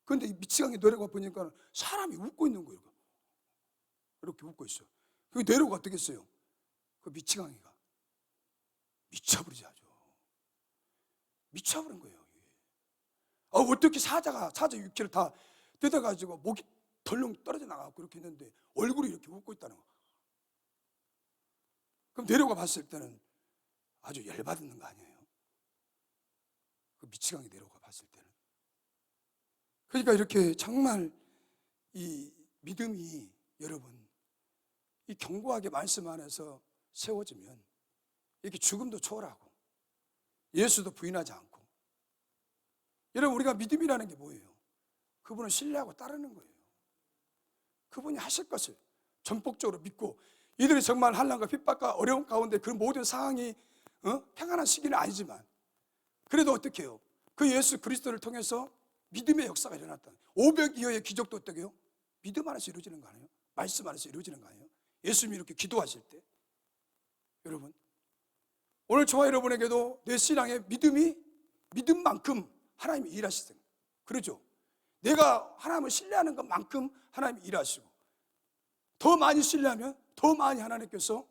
근데 이 미치광이 내려가 보니까 사람이 웃고 있는 거예요. 이렇게 웃고 있어요. 그 내려가 어떻게 했어요? 그 미치광이가 미쳐버리지 아주. 미쳐버린 거예요. 어떻게 사자 육체를 다 뜯어가지고 목이 덜렁 떨어져 나가고 그렇게 했는데 얼굴이 이렇게 웃고 있다는 거. 그럼 내려가 봤을 때는 아주 열받는 거 아니에요? 그 미치광이 내려가 봤을 때는. 그러니까 이렇게 정말 이 믿음이 여러분, 이 견고하게 말씀 안에서 세워지면 이렇게 죽음도 초월하고 예수도 부인하지 않고, 여러분 우리가 믿음이라는 게 뭐예요? 그분을 신뢰하고 따르는 거예요. 그분이 하실 것을 전폭적으로 믿고, 이들이 정말 환난과 핍박과 어려움 가운데 그 모든 상황이 평안한 시기는 아니지만 그래도 어떻게 해요? 그 예수 그리스도를 통해서 믿음의 역사가 일어났다. 500 이후의 기적도 어떻게 해요? 믿음 안에서 이루어지는 거 아니에요? 말씀 안에서 이루어지는 거 아니에요? 예수님이 이렇게 기도하실 때. 여러분 오늘 저와 여러분에게도 내 신앙의 믿음만큼 하나님이 일하시는, 그러죠? 내가 하나님을 신뢰하는 것만큼 하나님이 일하시고, 더 많이 신뢰하면 더 많이 하나님께서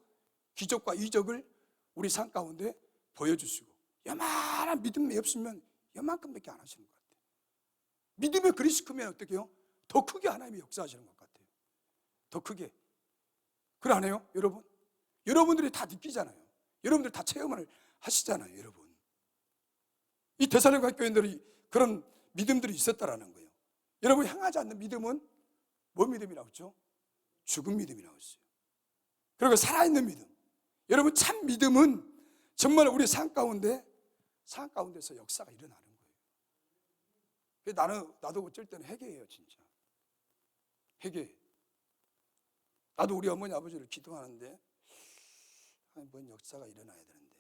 기적과 이적을 우리 삶 가운데 보여주시고, 요만한 믿음이 없으면 요만큼밖에 안 하시는 것 같아요. 믿음의 그릇이 크면 어떻게 해요? 더 크게 하나님이 역사하시는 것 같아요. 더 크게. 그래 안 해요? 여러분? 여러분들이 다 느끼잖아요. 여러분들 다 체험을 하시잖아요. 여러분, 이 데살로니가 교인들이 그런 믿음들이 있었다라는 거예요. 여러분 향하지 않는 믿음은 뭐 믿음이라고 했죠? 죽은 믿음이라고 했어요. 그리고 살아있는 믿음, 여러분 참 믿음은 정말 우리 삶 가운데서 역사가 일어나는 거예요. 나도 어쩔 때는 회개해요. 진짜 회개. 나도 우리 어머니 아버지를 기도하는데 뭔 역사가 일어나야 되는데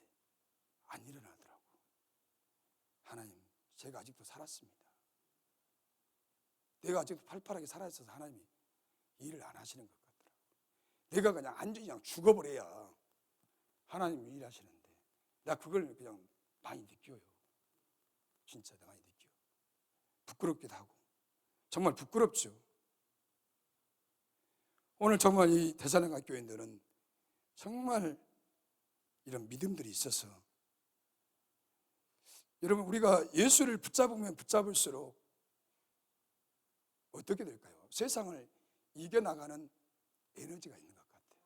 안 일어나더라고. 하나님, 제가 아직도 살았습니다. 내가 아직도 팔팔하게 살아있어서 하나님이 일을 안 하시는 것 같더라고. 내가 그냥 그냥 죽어버려야 하나님이 일하시는데, 나 그걸 그냥 많이 느껴요. 진짜 많이 느껴. 부끄럽기도 하고. 정말 부끄럽죠. 오늘 정말 이 데살로니가 교인들은 정말 이런 믿음들이 있어서, 여러분 우리가 예수를 붙잡으면 붙잡을수록 어떻게 될까요? 세상을 이겨나가는 에너지가 있는 것 같아요.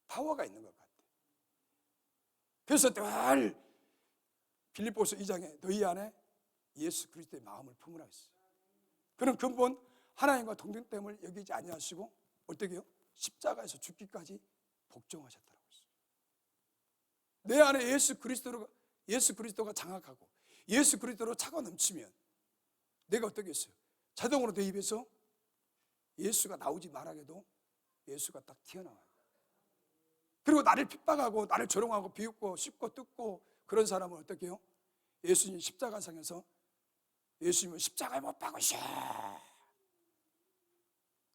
파워가 있는 것 같아요. 그래서 늘 빌립보서 2장에 너희 안에 예수 그리스도의 마음을 품으라 했어요. 그런 근본 하나님과 동등됨을 여기지 아니하시고 어떻게 해요? 십자가에서 죽기까지 복종하셨다고 했어요. 내 안에 예수 그리스도가 장악하고 예수 그리스도로 차고 넘치면 내가 어떻게 했어요? 자동으로 내 입에서 예수가 나오지 말하게도 예수가 딱 튀어나와요. 그리고 나를 핍박하고 나를 조롱하고 비웃고 씹고 뜯고 그런 사람은 어떻게 해요? 예수님 십자가상에서 예수님은 십자가에 못 박으셔,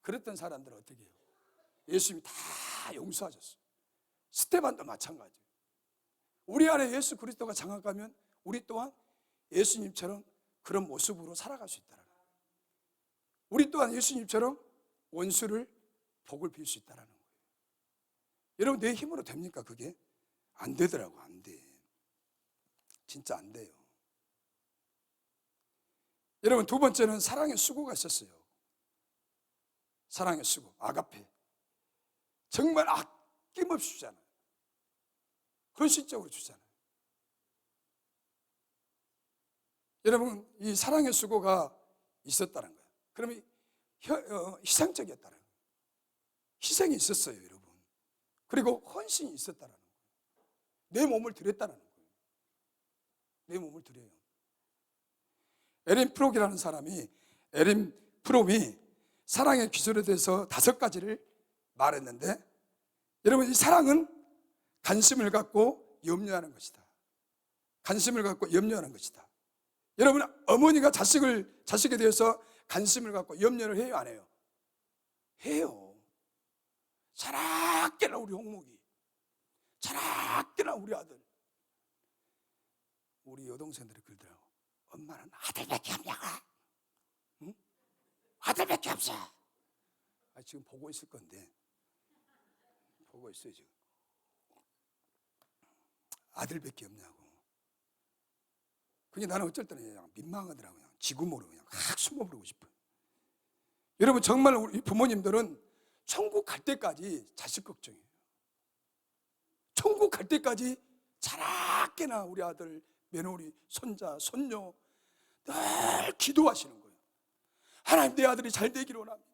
그랬던 사람들은 어떻게 해요? 예수님이 다 용서하셨어요. 스테반도 마찬가지예요. 우리 안에 예수 그리스도가 장악하면 우리 또한 예수님처럼 그런 모습으로 살아갈 수 있다는 거예요. 우리 또한 예수님처럼 원수를 복을 빌 수 있다는 거예요. 여러분, 내 힘으로 됩니까? 그게 안 되더라고. 안 돼. 진짜 안 돼요. 여러분, 두 번째는 사랑의 수고가 있었어요. 사랑의 수고, 아가페. 정말 아낌없이 주잖아요. 헌신적으로 주잖아요. 여러분, 이 사랑의 수고가 있었다는 거예요. 그러면 희생적이었다는 거예요. 희생이 있었어요, 여러분. 그리고 헌신이 있었다는 거예요. 내 몸을 드렸다는 거예요. 내 몸을 드려요. 에린 프록이라는 사람이, 에린 프롬이 사랑의 기술에 대해서 5가지를 말했는데, 여러분, 이 사랑은 관심을 갖고 염려하는 것이다. 관심을 갖고 염려하는 것이다. 여러분, 어머니가 자식에 대해서 관심을 갖고 염려를 해요, 안 해요? 해요. 자라깨나 우리 홍목이, 자라깨나 우리 아들. 우리 여동생들이 그러더라고. 엄마는 아들밖에 없냐고. 응? 아들밖에 없어. 지금 보고 있을 건데, 보고 있어요 지금. 아들밖에 없냐고. 그게 나는 어쩔 때는 그냥 민망하더라고요. 그냥 지구모로 그냥 확 숨어버리고 싶어요. 여러분, 정말 우리 부모님들은 천국 갈 때까지 자식 걱정이에요. 천국 갈 때까지 자라깨나 우리 아들, 며느리, 손자, 손녀 늘 기도하시는 거예요. 하나님, 내 아들이 잘 되기를 원합니다.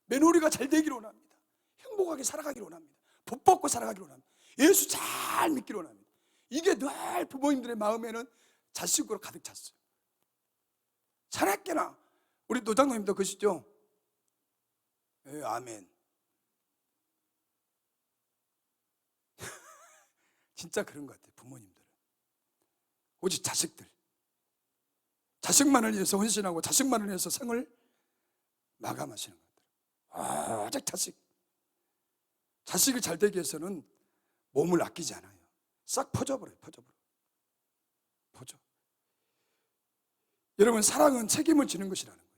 며느리가 잘 되기를 원합니다. 행복하게 살아가기를 원합니다. 복 받고 살아가기를 원합니다. 예수 잘 믿기를 원합니다. 이게 늘 부모님들의 마음에는 자식으로 가득 찼어요. 자라깨나 우리 노장님도 그러시죠? 예, 아멘. 진짜 그런 것 같아요. 부모님들은 오직 자식만을 위해서 헌신하고 자식만을 위해서 생을 마감하시는 것 같아요. 오직 자식이 잘 되기 위해서는 몸을 아끼지 않아요. 싹 퍼져버려요. 퍼져. 여러분, 사랑은 책임을 지는 것이라는 거예요.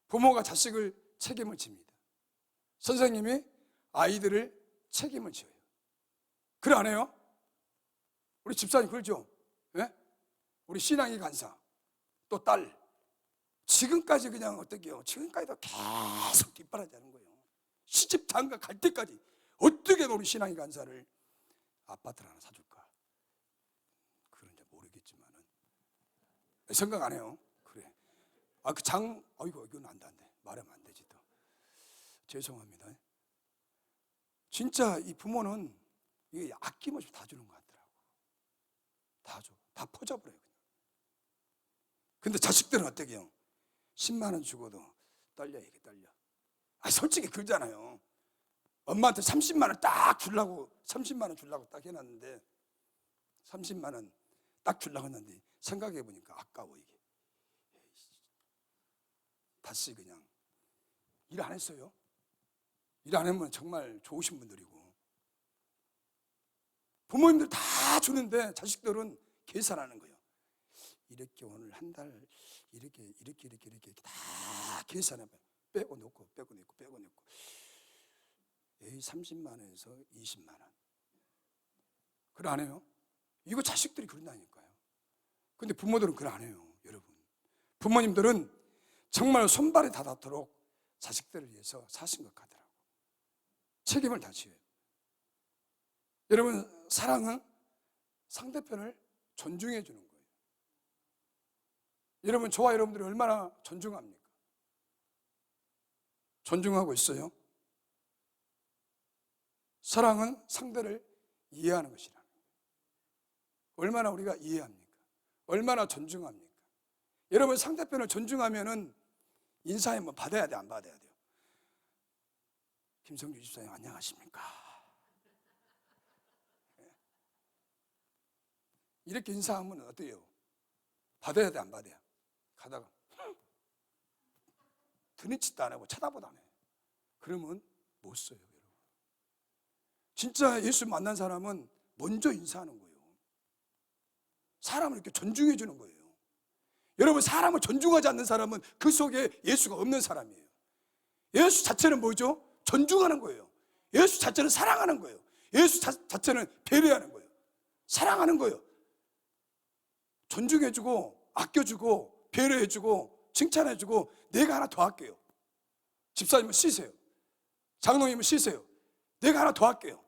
부모가 자식을 책임을 집니다. 선생님이 아이들을 책임을 지어요. 그래 안 해요? 우리 집사님 그러죠? 예? 우리 신앙이 간사, 또 딸, 지금까지 그냥 어떻게요? 지금까지도 계속 뒷바라지하는 거예요. 시집 장가 갈 때까지 어떻게 우리 신앙이 간사를 아파트를 하나 사줄까? 그런지 모르겠지만은 생각 안 해요. 그래. 아이고 이건 안 돼. 말하면 안 되지 또. 죄송합니다. 진짜 이 부모는 이게 아낌없이 다 주는 것 같더라고. 다 줘. 다 퍼져버려요. 근데 자식들은 어떻게 해요? 10만 원 주고도 떨려, 이게 떨려. 솔직히 그러잖아요. 엄마한테 30만 원 딱 주려고, 30만 원 주려고 딱 해놨는데 30만 원 딱 주려고 했는데 생각해 보니까 아까워 이게. 다시 그냥 일 안 했어요. 일 안 하면 정말 좋으신 분들이고, 부모님들 다 주는데 자식들은 계산하는 거예요. 이렇게 오늘 한 달 이렇게 다 계산해봐요. 빼고 넣고 에이 30만 원에서 20만 원. 그걸 안 해요? 이거 자식들이 그런다니까요. 근데 부모들은 그걸 안 해요. 여러분, 부모님들은 정말 손발이 닿도록 자식들을 위해서 사신 것 같더라고. 책임을 다 지어요. 여러분, 사랑은 상대편을 존중해 주는 거예요. 여러분, 저와 여러분들이 얼마나 존중합니까? 존중하고 있어요? 사랑은 상대를 이해하는 것이라. 얼마나 우리가 이해합니까? 얼마나 존중합니까? 여러분, 상대편을 존중하면은 인사에 뭐 받아야 돼, 안 받아야 돼요? 김성주 집사님 안녕하십니까? 이렇게 인사하면 어때요? 받아야 돼, 안 받아야? 가다가 드는 짓도 안 하고 쳐다보도 안 해요. 그러면 못 써요, 여러분. 진짜 예수 만난 사람은 먼저 인사하는 거예요. 사람을 이렇게 존중해 주는 거예요. 여러분, 사람을 존중하지 않는 사람은 그 속에 예수가 없는 사람이에요. 예수 자체는 뭐죠? 존중하는 거예요. 예수 자체는 사랑하는 거예요. 예수 자체는 배려하는 거예요. 사랑하는 거예요. 존중해주고 아껴주고 배려해주고 칭찬해주고, 내가 하나 더 할게요. 집사님은 쉬세요. 장로님은 쉬세요. 내가 하나 더 할게요.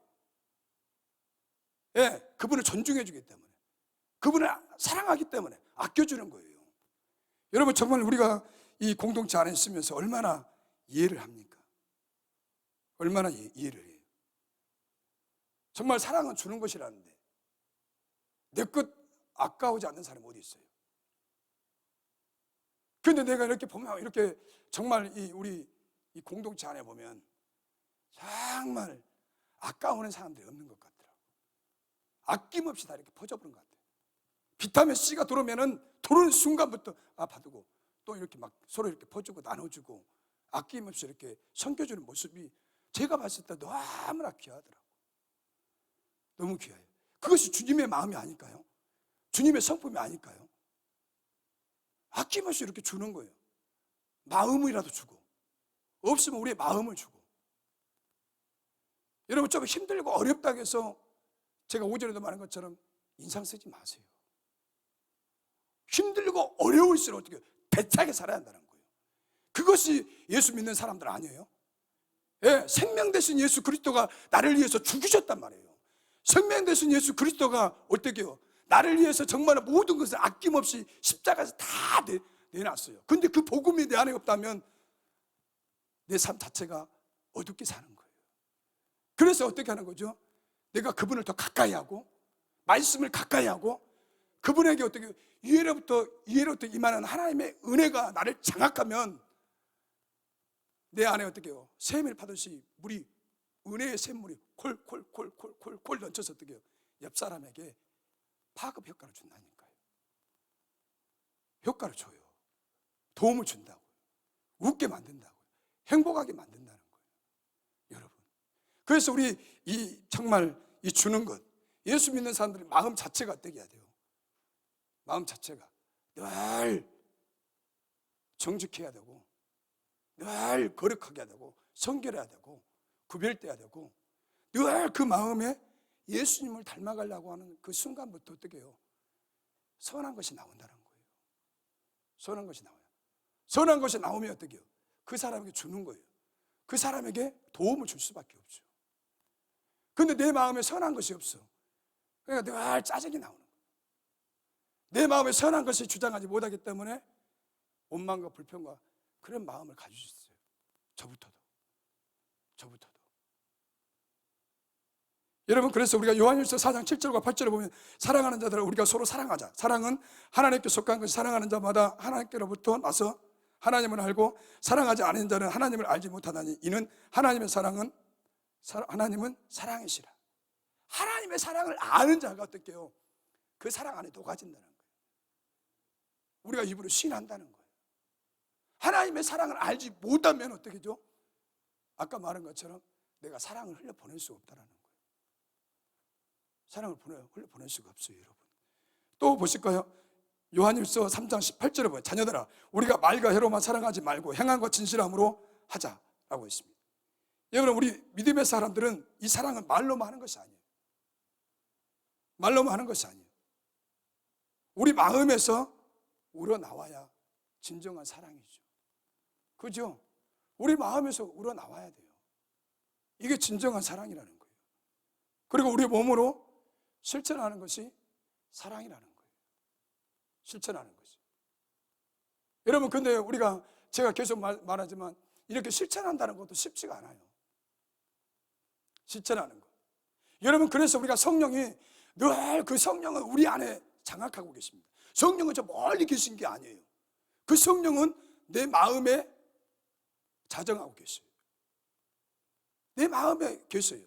예, 그분을 존중해주기 때문에, 그분을 사랑하기 때문에 아껴주는 거예요. 여러분, 정말 우리가 이 공동체 안에 있으면서 얼마나 이해를 합니까? 얼마나 이해를 해요? 정말 사랑은 주는 것이라는데 내 것 아까우지 않는 사람이 어디 있어요? 그런데 내가 이렇게 보면, 이렇게 정말 우리 이 공동체 안에 보면 정말 아까우는 사람들이 없는 것 같더라고요. 아낌없이 다 이렇게 퍼져버린 것 같아요. 비타민 C가 들어오면은 들어오는 순간부터 받고, 또 이렇게 막 서로 이렇게 퍼주고 나눠주고 아낌없이 이렇게 섬겨주는 모습이 제가 봤을 때 너무나 귀하더라고요. 너무 귀해요. 그것이 주님의 마음이 아닐까요? 주님의 성품이 아닐까요? 아낌없이 이렇게 주는 거예요. 마음이라도 주고, 없으면 우리의 마음을 주고. 여러분, 좀 힘들고 어렵다고 해서 제가 오전에도 말한 것처럼 인상 쓰지 마세요. 힘들고 어려울수록 어떻게 배차게 살아야 한다는 거예요. 그것이 예수 믿는 사람들 아니에요? 예, 생명 되신 예수 그리스도가 나를 위해서 죽으셨단 말이에요. 생명 되신 예수 그리스도가 어떻게 해요? 나를 위해서 정말 모든 것을 아낌없이 십자가에서 다 내놨어요. 근데 그 복음이 내 안에 없다면 내 삶 자체가 어둡게 사는 거예요. 그래서 어떻게 하는 거죠? 내가 그분을 더 가까이 하고, 말씀을 가까이 하고, 그분에게 어떻게 이해로부터 임하는 하나님의 은혜가 나를 장악하면 내 안에 어떻게 해요? 샘을 파듯이 물이, 은혜의 샘물이 콜 넘쳐서 어떻게 해요? 옆 사람에게 파급 효과를 준다니까요. 효과를 줘요. 도움을 준다고요. 웃게 만든다고요. 행복하게 만든다는 거예요. 여러분, 그래서 우리 정말 이 주는 것, 예수 믿는 사람들의 마음 자체가 어떻게 해야 돼요? 마음 자체가 늘 정직해야 되고, 늘 거룩하게 해야 되고, 성결해야 되고, 구별돼야 되고, 늘 그 마음에 예수님을 닮아가려고 하는 그 순간부터 어떻게 해요? 선한 것이 나온다는 거예요. 선한 것이 나와요. 선한 것이 나오면 어떻게 해요? 그 사람에게 주는 거예요. 그 사람에게 도움을 줄 수밖에 없죠. 근데 내 마음에 선한 것이 없어. 그러니까 늘 짜증이 나오는 거예요. 내 마음에 선한 것이 주장하지 못하기 때문에 원망과 불평과 그런 마음을 가지고 있어요. 저부터도. 여러분, 그래서 우리가 요한일서 4장 7절과 8절을 보면, 사랑하는 자들아 우리가 서로 사랑하자. 사랑은 하나님께 속한 것이, 사랑하는 자마다 하나님께로부터 나서 하나님을 알고, 사랑하지 않는 자는 하나님을 알지 못하다니 이는 하나님은 사랑이시라. 하나님의 사랑을 아는 자가 어떻게 해요? 그 사랑 안에 녹아진다는 거예요. 우리가 입으로 시인한다는 거예요. 하나님의 사랑을 알지 못하면 어떻게 하죠? 아까 말한 것처럼 내가 사랑을 흘려보낼 수가 없다는 거예요. 사랑을 흘려보낼 수가 없어요, 여러분. 또 보실까요? 요한일서 3장 18절에 보면, 자녀들아 우리가 말과 혀로만 사랑하지 말고 행함과 진실함으로 하자라고 했습니다. 여러분, 우리 믿음의 사람들은 이 사랑은 말로만 하는 것이 아니에요. 말로만 하는 것이 아니에요. 우리 마음에서 우러나와야 진정한 사랑이죠. 그죠? 우리 마음에서 우러나와야 돼요. 이게 진정한 사랑이라는 거예요. 그리고 우리 몸으로 실천하는 것이 사랑이라는 거예요. 실천하는 것이. 여러분, 근데 제가 계속 말하지만 이렇게 실천한다는 것도 쉽지가 않아요. 실천하는 것. 여러분, 그래서 우리가 성령이 늘 그 성령은 우리 안에 장악하고 계십니다. 성령은 저 멀리 계신 게 아니에요. 그 성령은 내 마음에 자정하고 계셔요. 내 마음에 계세요.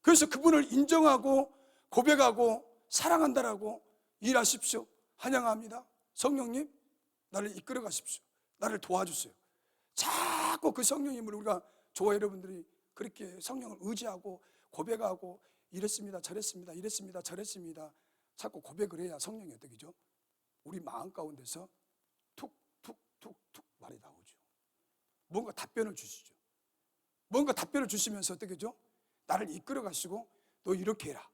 그래서 그분을 인정하고 고백하고 사랑한다라고 일하십시오. 환영합니다. 성령님, 나를 이끌어 가십시오. 나를 도와주세요. 자꾸 그 성령님을 우리가, 저와 여러분들이 그렇게 성령을 의지하고 고백하고 이랬습니다, 저랬습니다, 이랬습니다, 저랬습니다, 자꾸 고백을 해야 성령이 어떻게 죠? 우리 마음 가운데서 툭툭툭툭 말이 나오죠. 뭔가 답변을 주시죠. 뭔가 답변을 주시면서 어떻게 죠? 나를 이끌어 가시고 너 이렇게 해라,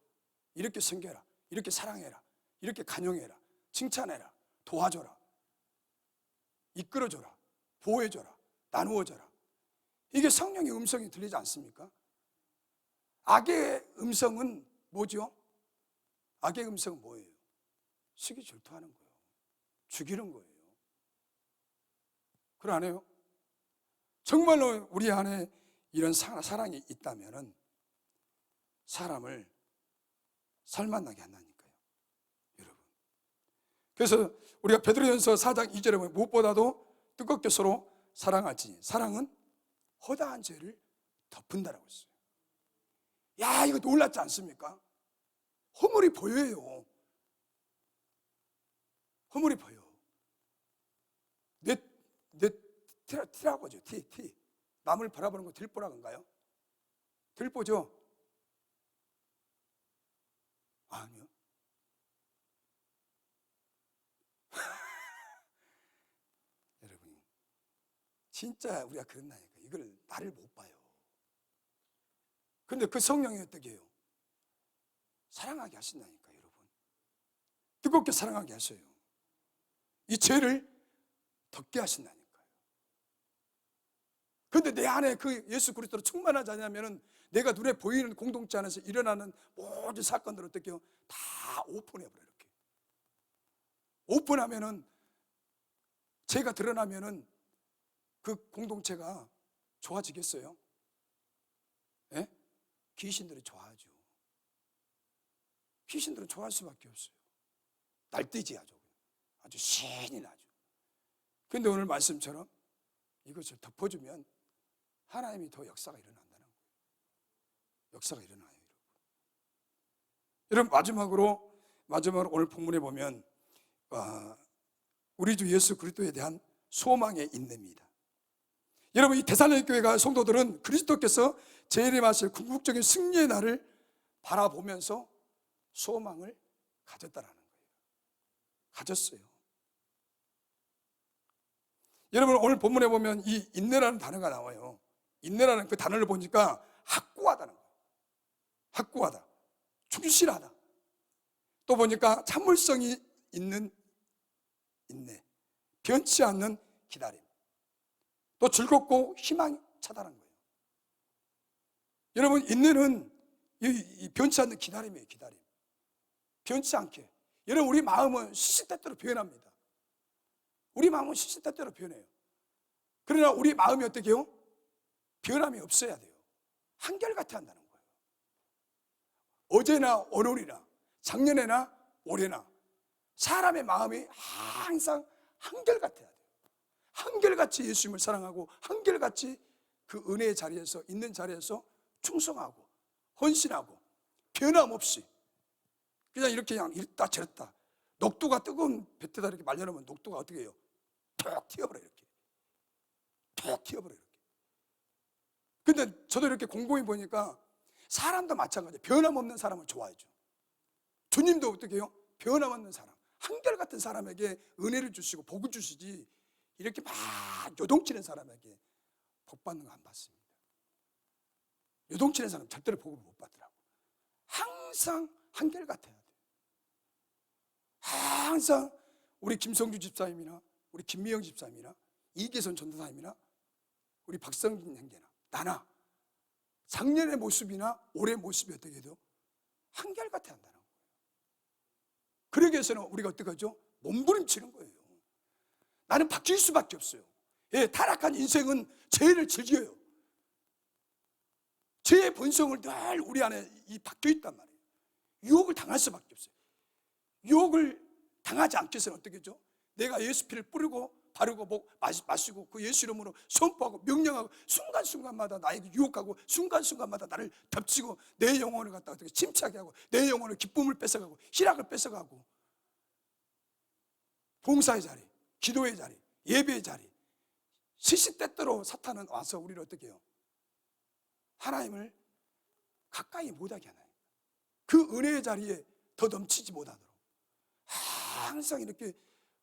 이렇게 섬겨라, 이렇게 사랑해라, 이렇게 간용해라, 칭찬해라, 도와줘라, 이끌어줘라, 보호해줘라, 나누어줘라. 이게 성령의 음성이 들리지 않습니까? 악의 음성은 뭐죠? 악의 음성은 뭐예요? 시기 질투하는 거예요. 죽이는 거예요. 그러 안 해요? 정말로 우리 안에 이런 사랑이 있다면 사람을 살만나게 한다니까요, 여러분. 그래서 우리가 베드로전서 4장 2절에 보면 무엇보다도 뜨겁게 서로 사랑하지, 사랑은 허다한 죄를 덮은다라고 했어요. 야, 이거 놀랍지 않습니까? 허물이 보여요. 허물이 보여. 내 티라고죠. 티. 남을 바라보는 거 들보라건가요? 들보죠? 아니요. 여러분, 진짜 우리가 그런다니까. 이걸 나를 못 봐요. 근데 그 성령이 어떻게 해요? 사랑하게 하신다니까, 여러분. 뜨겁게 사랑하게 하셔요. 이 죄를 덮게 하신다니까요. 근데 내 안에 그 예수 그리스도로 충만하지 않으면 내가 눈에 보이는 공동체 안에서 일어나는 모든 사건들을 어떻게 해요? 다 오픈해버려요. 이렇게 오픈하면은, 죄가 드러나면은 그 공동체가 좋아지겠어요? 예? 귀신들이 좋아하죠. 귀신들은 좋아할 수밖에 없어요. 날뛰지 아주 신이 나죠. 그런데 오늘 말씀처럼 이것을 덮어주면 하나님이 더 역사가 일어난다는 거예요. 역사가 일어나요, 여러분. 마지막으로 오늘 본문에 보면 우리 주 예수 그리스도에 대한 소망의 인내입니다. 여러분, 이 데살로니가 교회가 성도들은 그리스도께서 재림하실 궁극적인 승리의 날을 바라보면서 소망을 가졌다라는 거예요. 가졌어요. 여러분, 오늘 본문에 보면 이 인내라는 단어가 나와요. 인내라는 그 단어를 보니까 확고하다는 거예요. 확고하다, 충실하다. 또 보니까 참을성이 있는 인내, 변치 않는 기다림, 또 즐겁고 희망이 차다는 거예요. 여러분, 인내는 이 변치 않는 기다림이에요. 기다림, 변치 않게. 여러분, 우리 마음은 시시때때로 변합니다. 우리 마음은 시시때때로 변해요. 그러나 우리 마음이 어떻게 해요? 변함이 없어야 돼요. 한결같아 한다는 거예요. 어제나 오늘이나 작년에나 올해나 사람의 마음이 항상 한결같아야 돼요. 한결같이 예수님을 사랑하고 한결같이 그 은혜의 자리에서, 있는 자리에서 충성하고 헌신하고 변함없이 그냥 이렇게 그냥 이랬다 저랬다. 녹두가 뜨거운 볕에다 이렇게 말려놓으면 녹두가 어떻게 해요? 툭 튀어버려요. 이렇게 툭 튀어버려요. 이렇게. 근데 저도 이렇게 곰곰이 보니까 사람도 마찬가지예요. 변함없는 사람을 좋아해줘. 주님도 어떻게 해요? 변함없는 사람, 한결같은 사람에게 은혜를 주시고 복을 주시지, 이렇게 막 요동치는 사람에게 복 받는 거 안 받습니다. 요동치는 사람 절대로 복을 못 받더라고. 항상 한결같아야 돼. 항상 우리 김성주 집사님이나 우리 김미영 집사님이나 이계선 전도사님이나 우리 박성진 형제나 나나 작년의 모습이나 올해 모습이 어떻게 돼요? 한결같아 한다는 거예요. 그러기 위해서는 우리가 어떻게 하죠? 몸부림치는 거예요. 나는 바뀔 수밖에 없어요. 예, 타락한 인생은 죄를 즐겨요. 죄의 본성을 늘 우리 안에 박혀 있단 말이에요. 유혹을 당할 수밖에 없어요. 유혹을 당하지 않기 위해서는 어떻게 하죠? 내가 예수 피를 뿌리고 바르고 마시고 그 예수 이름으로 선포하고 명령하고 순간순간마다 나에게 유혹하고 순간순간마다 나를 덮치고 내 영혼을 갖다가 어떻게 침착하게 하고 내 영혼을 기쁨을 뺏어가고 희락을 뺏어가고 봉사의 자리, 기도의 자리, 예배의 자리, 시시때때로 사탄은 와서 우리를 어떻게 해요? 하나님을 가까이 못하게 하나요. 그 은혜의 자리에 더 넘치지 못하도록 항상 이렇게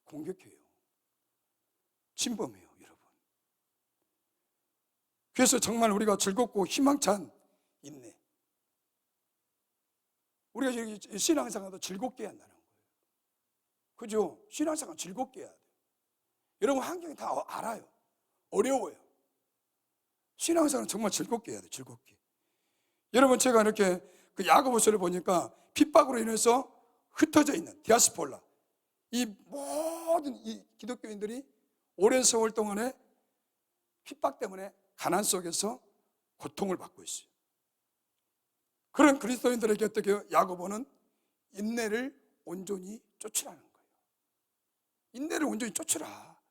공격해요. 침범해요, 여러분. 그래서 정말 우리가 즐겁고 희망찬 인내, 우리가 신앙생활도 즐겁게 해야 한다는 거예요. 그죠? 신앙생활 즐겁게 해야 돼요. 여러분 환경이 다 알아요. 어려워요. 신앙생활은 정말 즐겁게 해야 돼요. 즐겁게. 여러분 제가 이렇게 그 야고보서를 보니까 핍박으로 인해서 흩어져 있는 디아스폴라, 이 모든 이 기독교인들이 오랜 세월 동안에 핍박 때문에 가난 속에서 고통을 받고 있어요. 그런 그리스도인들에게 어떻게 해요? 야고보는 인내를 온전히 쫓으라는 거예요. 인내를 온전히 쫓으라.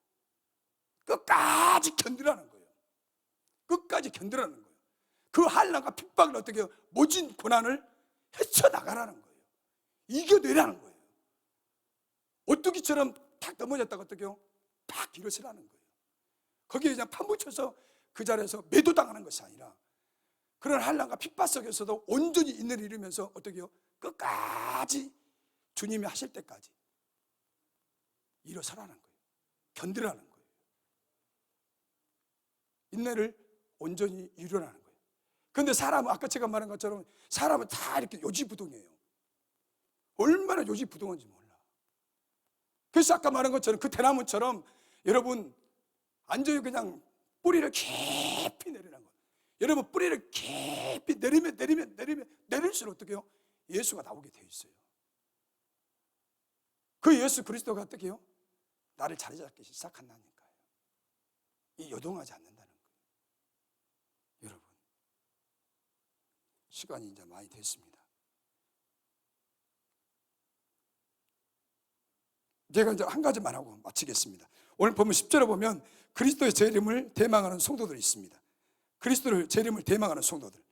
끝까지 견디라는 거예요. 끝까지 견디라는 거예요. 그 한란과 핍박을 어떻게 해요? 모진 고난을 헤쳐나가라는 거예요. 이겨내라는 거예요. 오뚜기처럼 탁 넘어졌다가 어떻게 해요? 팍 일어서라는 거예요. 거기에 그냥 파묻혀서 그 자리에서 매도당하는 것이 아니라 그런 한란과 핍박 속에서도 온전히 인내를 이루면서 어떻게 해요? 끝까지 주님이 하실 때까지 일어서라는 거예요. 견디라는 거예요. 인내를 온전히 이루라는 거예요. 그런데 사람은 아까 제가 말한 것처럼 사람은 다 이렇게 요지부동이에요. 얼마나 요지부동한지 몰라. 그래서 아까 말한 것처럼 그 대나무처럼 여러분 완전히 그냥 뿌리를 깊이 내리라는 거예요. 여러분 뿌리를 깊이 내리면 내릴수록 어떻게 해요? 예수가 나오게 되어 있어요. 그 예수 그리스도가 어떻게 해요? 나를 자리 잡기 시작한다니까요. 이 요동하지 않는다는 거예요. 여러분 시간이 이제 많이 됐습니다. 제가 이제 한 가지만 하고 마치겠습니다. 오늘 보면 10절에 보면 그리스도의 재림을 대망하는 성도들이 있습니다. 그리스도의 재림을 대망하는 성도들.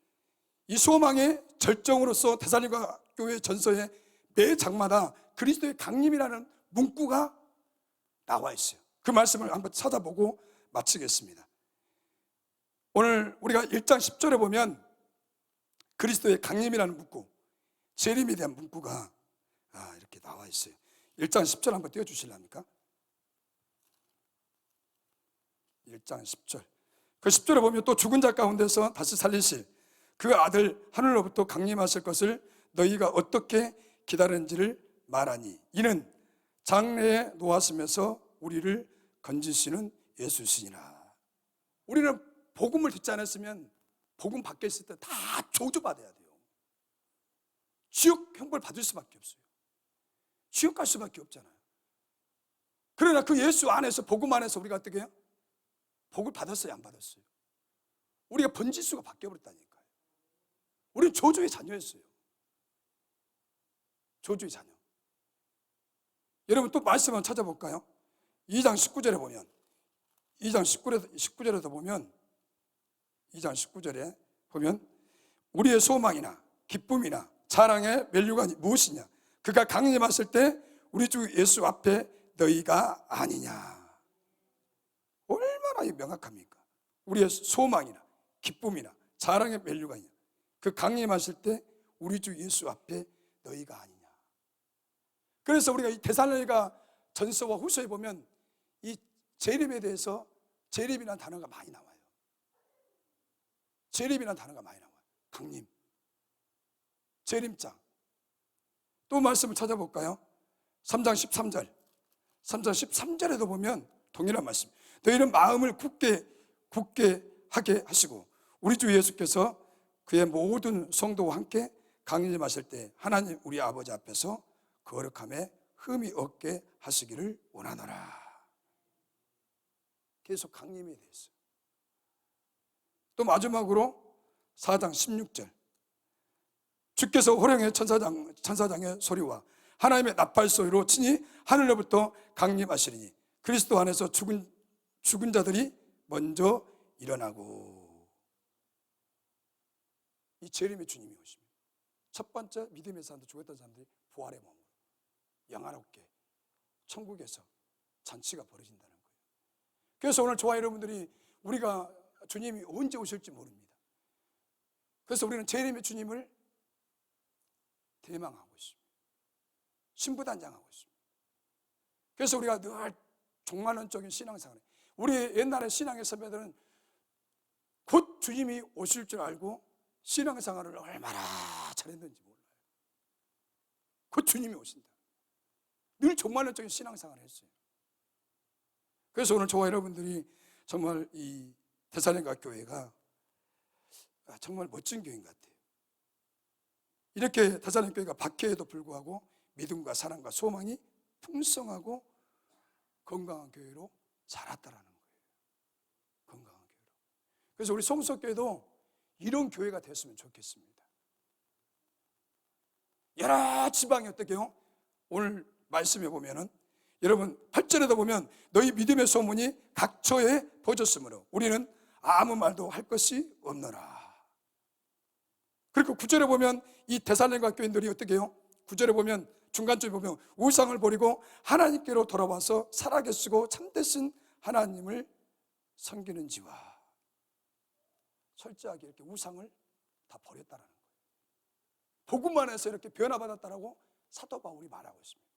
이 소망의 절정으로서 데살로니가 교회 전서에 매 장마다 그리스도의 강림이라는 문구가 나와 있어요. 그 말씀을 한번 찾아보고 마치겠습니다. 오늘 우리가 1장 10절에 보면 그리스도의 강림이라는 문구, 재림에 대한 문구가 이렇게 나와 있어요. 1장 10절 한번 띄워주실랍니까? 1장 10절. 그 10절에 보면 또 죽은 자 가운데서 다시 살리실 그 아들 하늘로부터 강림하실 것을 너희가 어떻게 기다리는지를 말하니 이는 장래에 놓았으면서 우리를 건지시는 예수시니라. 우리는 복음을 듣지 않았으면 복음 밖에 있을 때 다 저주받아야 돼요. 지옥 형벌 받을 수밖에 없어요. 지옥 갈 수밖에 없잖아요. 그러나 그 예수 안에서 복음 안에서 우리가 어떻게 해요? 복을 받았어요, 안 받았어요? 우리가 번지수가 바뀌어버렸다니까요. 우리는 저주의 자녀였어요. 저주의 자녀. 여러분 또 말씀 한번 찾아볼까요? 2장 19절에 보면 2장 19절에도 보면 2장 19절에 보면 우리의 소망이나 기쁨이나 자랑의 면류가 무엇이냐? 그가 강림하실 때 우리 주 예수 앞에 너희가 아니냐. 얼마나 명확합니까? 우리의 소망이나 기쁨이나 자랑의 면류가 있냐. 그 강림하실 때 우리 주 예수 앞에 너희가 아니냐. 그래서 우리가 이 데살로니가 전서와 후서에 보면 이 재림에 대해서 재림이라는 단어가 많이 나와요. 재림이라는 단어가 많이 나와요. 강림, 재림장. 또 말씀을 찾아볼까요? 3장 13절. 3장 13절에도 보면 동일한 말씀. 너희는 마음을 굳게 하게 하시고 우리 주 예수께서 그의 모든 성도와 함께 강림하실 때 하나님 우리 아버지 앞에서 거룩함에 흠이 없게 하시기를 원하노라. 계속 강림에 대해서. 또 마지막으로 4장 16절. 주께서 호령의 천사장의 소리와 하나님의 나팔 소리로 친히 하늘로부터 강림하시리니 그리스도 안에서 죽은 자들이 먼저 일어나고. 이 재림의 주님이 오십니다. 첫 번째 믿음의 사람들, 죽었던 사람들이 부활의 몸으로 영화롭게 천국에서 잔치가 벌어진다는 거예요. 그래서 오늘 저와 여러분들이 우리가 주님이 언제 오실지 모릅니다. 그래서 우리는 재림의 주님을 대망하고 있습니다. 신부단장하고 있습니다. 그래서 우리가 늘 종말론적인 신앙생활, 우리 옛날에 신앙의 선배들은 곧 주님이 오실 줄 알고 신앙생활을 얼마나 잘했는지 몰라요. 곧 주님이 오신다. 늘 종말론적인 신앙생활을 했어요. 그래서 오늘 저와 여러분들이 정말 이 데살로니가 교회가 정말 멋진 교회인 것 같아요. 이렇게 데살로니가 교회가 박해에도 불구하고 믿음과 사랑과 소망이 풍성하고 건강한 교회로 자랐다라는 거예요. 건강한 교회로. 그래서 우리 송석교회도 이런 교회가 됐으면 좋겠습니다. 여러 지방이 어떻게요? 오늘 말씀해 보면은 여러분 8절에도 보면 너희 믿음의 소문이 각처에 퍼졌으므로 우리는 아무 말도 할 것이 없노라. 그리고 9절에 보면 이 데살로니가 교인들이 어떻게 해요? 9절에 보면 중간쯤에 보면 우상을 버리고 하나님께로 돌아와서 살아계시고 참되신 하나님을 섬기는지와, 철저하게 이렇게 우상을 다 버렸다라는 거예요. 복음만 해서 이렇게 변화받았다라고 사도 바울이 말하고 있습니다.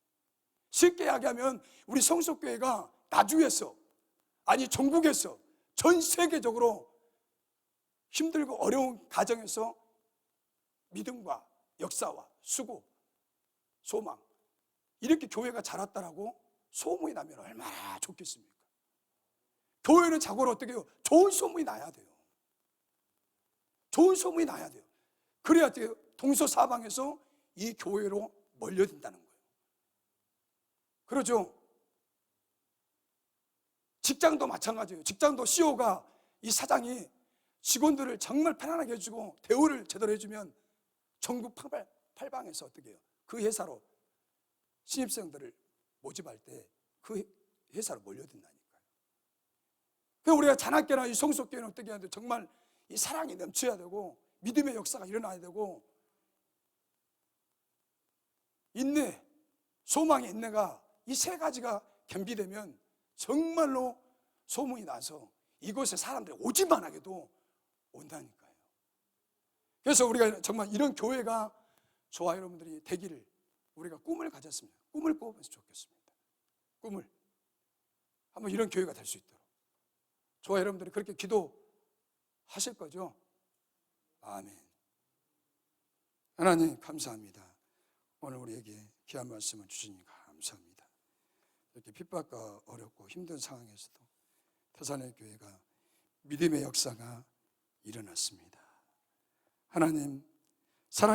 쉽게 이야기하면 우리 성속교회가 나주에서, 아니 전국에서, 전 세계적으로 힘들고 어려운 가정에서 믿음과 역사와 수고, 소망, 이렇게 교회가 자랐다라고 소문이 나면 얼마나 좋겠습니까? 교회는 자고로 어떻게 해요? 좋은 소문이 나야 돼요. 좋은 소문이 나야 돼요. 그래야 동서사방에서 이 교회로 몰려든다는 거예요. 그러죠? 직장도 마찬가지예요. 직장도 CEO가, 이 사장이 직원들을 정말 편안하게 해주고 대우를 제대로 해주면 전국 팔방에서 어떻게 해요? 그 회사로 신입생들을 모집할 때 그 회사로 몰려든다니까요. 그래서 우리가 잔학교나 이 성속교회는 어떻게 해야 돼요? 정말 이 사랑이 넘쳐야 되고 믿음의 역사가 일어나야 되고 인내, 소망의 인내가 이 세 가지가 겸비되면 정말로 소문이 나서 이곳에 사람들이 오지만 하게도 온다니까요. 그래서 우리가 정말 이런 교회가 저와 여러분들이 되기를 우리가 꿈을 가졌습니다. 꿈을 꿔보면서 좋겠습니다. 꿈을 한번 이런 교회가 될 수 있도록 저와 여러분들이 그렇게 기도하실 거죠? 아멘. 하나님 감사합니다. 오늘 우리에게 귀한 말씀을 주시니 감사합니다. 이렇게 핍박과 어렵고 힘든 상황에서도 데살로니가 교회가 믿음의 역사가 일어났습니다. 하나님, 사랑의